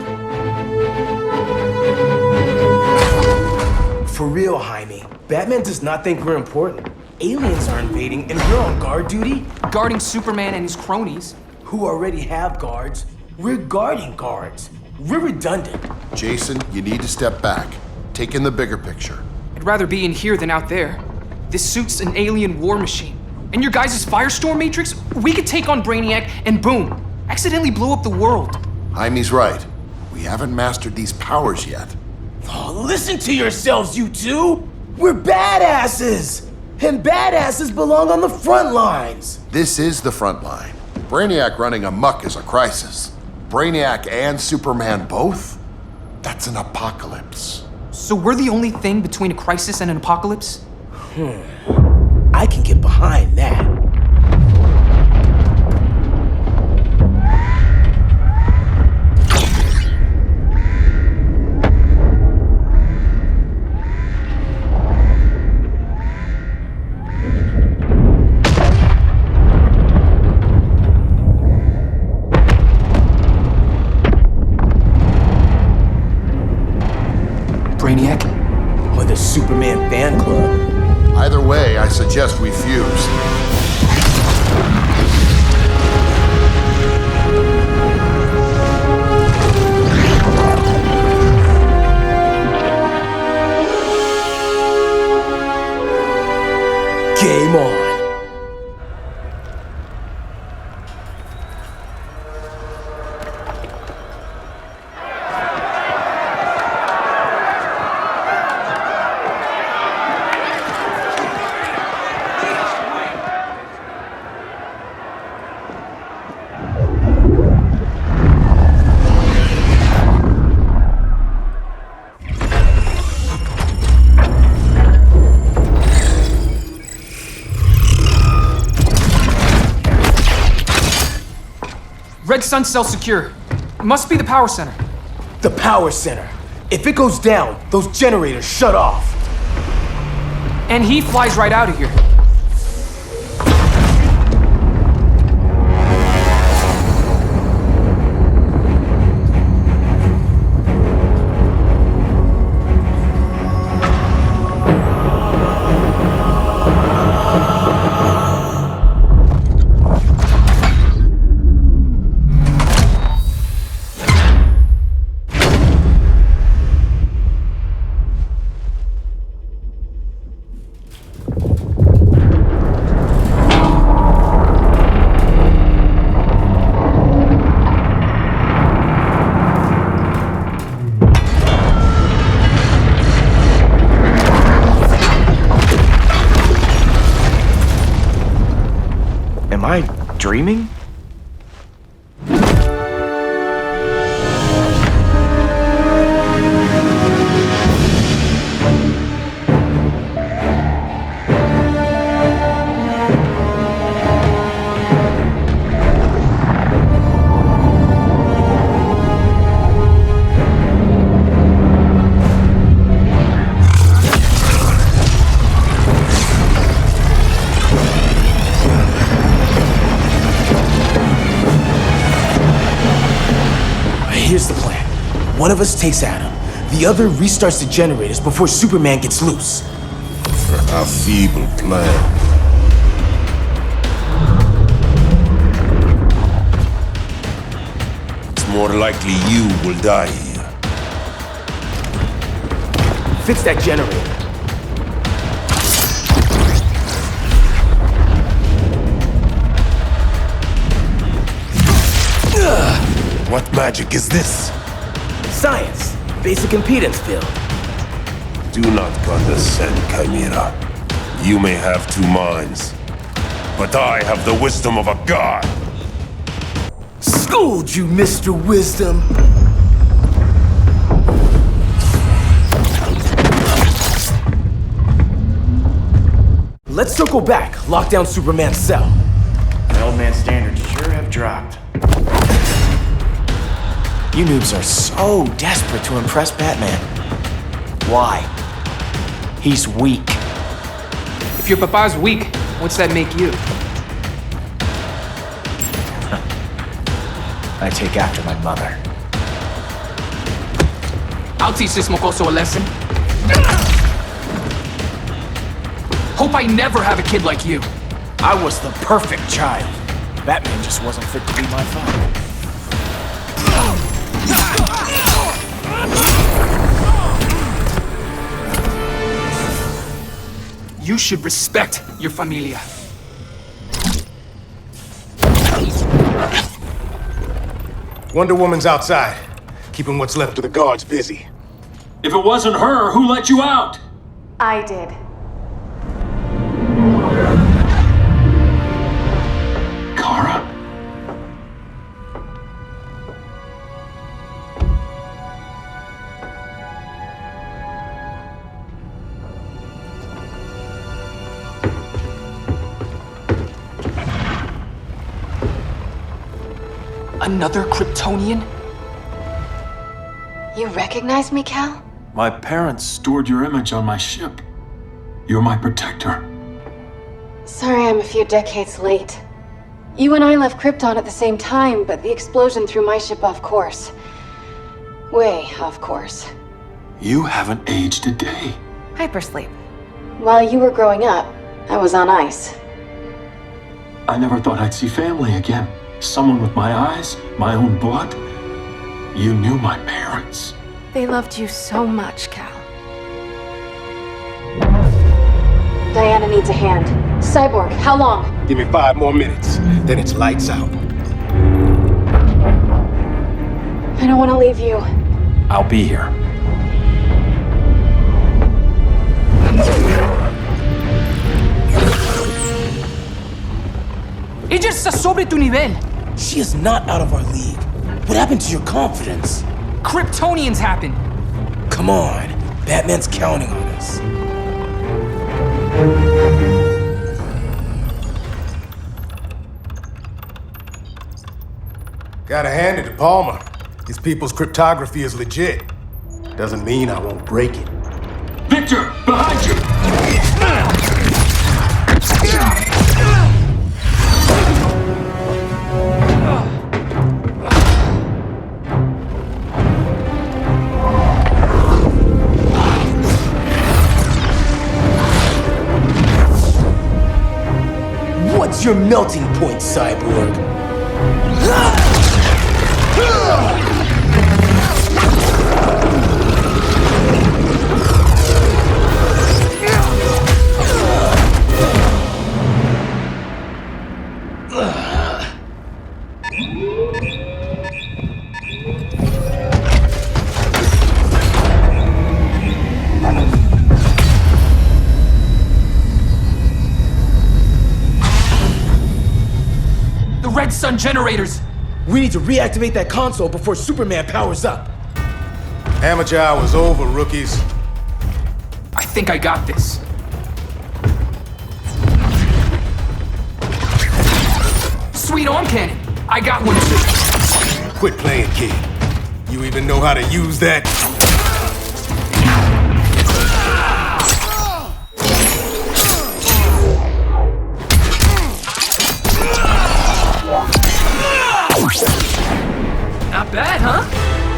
For real, Jaime, Batman does not think we're important. Aliens are invading and we're on guard duty? Guarding Superman and his cronies. Who already have guards. We're guarding guards. We're redundant. Jason, you need to step back. Take in the bigger picture. I'd rather be in here than out there. This suit's an alien war machine. And your guys' Firestorm Matrix, we could take on Brainiac and boom, accidentally blow up the world. Jaime's right. We haven't mastered these powers yet. Oh, listen to yourselves, you two! We're badasses! And badasses belong on the front lines! This is the front line. Brainiac running amok is a crisis. Brainiac and Superman both? That's an apocalypse. So we're the only thing between a crisis and an apocalypse? I can get behind that. Brainiac? Or the Superman fan club? Either way, I suggest we fuse. Red Sun cell secure. Must be the power center. The power center. If it goes down, those generators shut off. And he flies right out of here. Am I dreaming? Here's the plan. One of us takes Adam. The other restarts the generators before Superman gets loose. A feeble plan. It's more likely you will die here. Fix that generator. What magic is this? Science. Basic impedance field. Do not condescend, Chimera. You may have two minds, but I have the wisdom of a god. Schooled you, Mr. Wisdom. Let's circle back, lock down Superman's cell. The old man's standards sure have dropped. You noobs are so desperate to impress Batman. Why? He's weak. If your papa's weak, what's that make you? I take after my mother. I'll teach this mocoso a lesson. Hope I never have a kid like you. I was the perfect child. Batman just wasn't fit to be my father. You should respect your familia. Wonder Woman's outside, keeping what's left of the guards busy. If it wasn't her, who let you out? I did. Kara? Another Kryptonian? You recognize me, Cal? My parents stored your image on my ship. You're my protector. Sorry I'm a few decades late. You and I left Krypton at the same time, but the explosion threw my ship off course. Way off course. You haven't aged a day. Hypersleep. While you were growing up, I was on ice. I never thought I'd see family again. Someone with my eyes, my own blood. You knew my parents. They loved you so much, Cal. Diana needs a hand. Cyborg, how long? Give me 5 more minutes, then it's lights out. I don't want to leave you. I'll be here. Ella está sobre tu nivel. She is not out of our league. What happened to your confidence? Kryptonians happen. Come on. Batman's counting on us. Gotta hand it to Palmer. His people's cryptography is legit. Doesn't mean I won't break it. Victor, behind you! What's your melting point, Cyborg? Red Sun generators! We need to reactivate that console before Superman powers up. Amateur hour's over, rookies. I think I got this. Sweet arm cannon! I got one too. Quit playing, kid. You even know how to use that? Not bad, huh?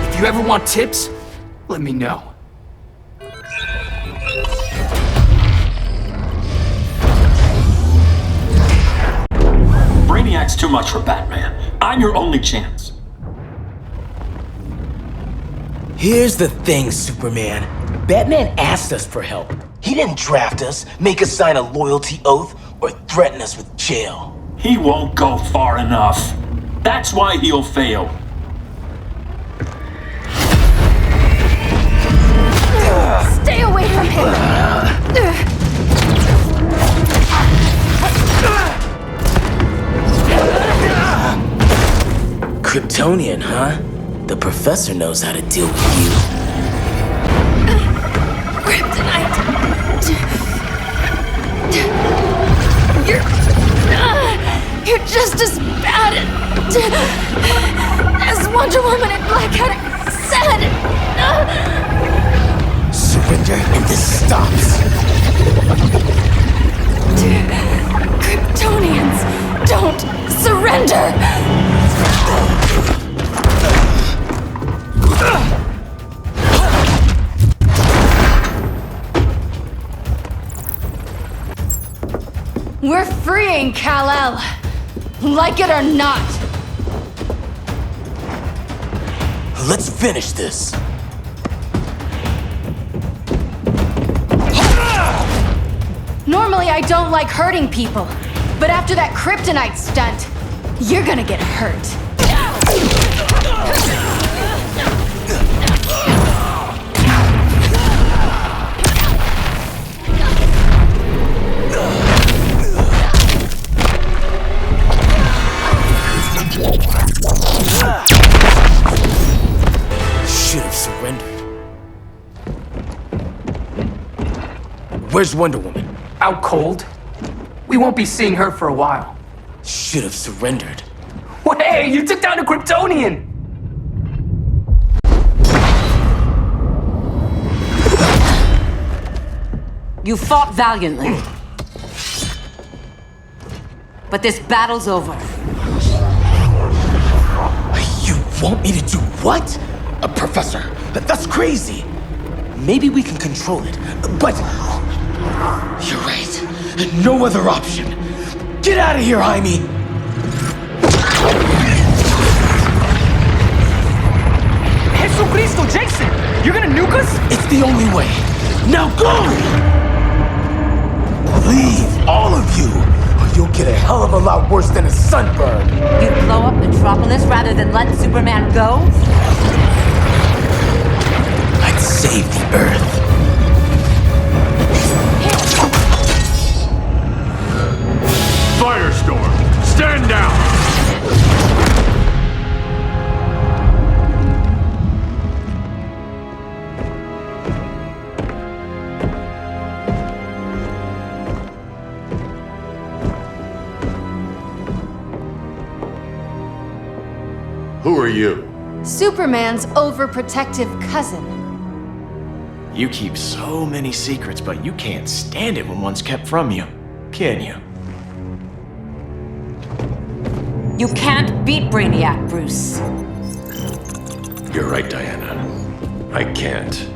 If you ever want tips, let me know. Brainiac's too much for Batman. I'm your only chance. Here's the thing, Superman. Batman asked us for help. He didn't draft us, make us sign a loyalty oath, or threaten us with jail. He won't go far enough. That's why he'll fail. Stay away from him! Kryptonian, huh? The professor knows how to deal with you. Kryptonite! You're just as bad as Wonder Woman and Black Cat said! Surrender and this stops! Kryptonians, don't surrender! We're freeing Kal-El, like it or not. Let's finish this. Normally I don't like hurting people, but after that kryptonite stunt, you're gonna get hurt. Should have surrendered. Where's Wonder Woman? Out cold? We won't be seeing her for a while. Should have surrendered. Hey, you took down a Kryptonian! You fought valiantly. But this battle's over. You want me to do what? Professor, that's crazy. Maybe we can control it, but... You're right. No other option. Get out of here, Jaime! Jesucristo, Jason! You're gonna nuke us? It's the only way. Now go! Leave, all of you, or you'll get a hell of a lot worse than a sunburn. You'd blow up Metropolis rather than let Superman go? I'd save the Earth. Firestorm, stand down! Who are you? Superman's overprotective cousin. You keep so many secrets, but you can't stand it when one's kept from you, can you? You can't beat Brainiac, Bruce. You're right, Diana. I can't.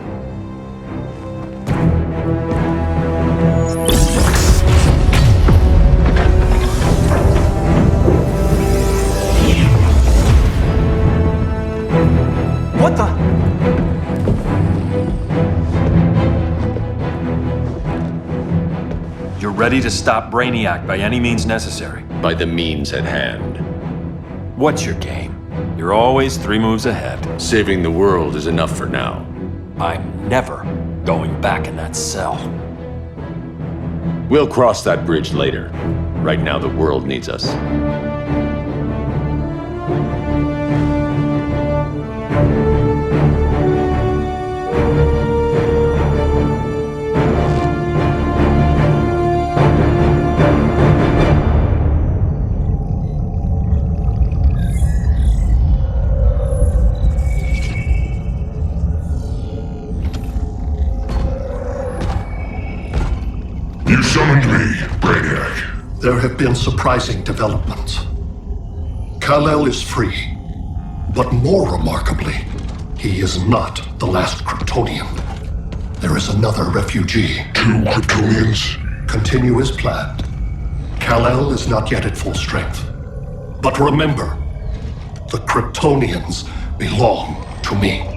What the? You're ready to stop Brainiac by any means necessary. By the means at hand. What's your game? You're always 3 moves ahead. Saving the world is enough for now. I'm never going back in that cell. We'll cross that bridge later. Right now, the world needs us. You summoned me, Brainiac. There have been surprising developments. Kal-El is free, but more remarkably, he is not the last Kryptonian. There is another refugee. 2 Kryptonians? Continue as planned. Kal-El is not yet at full strength. But remember, the Kryptonians belong to me.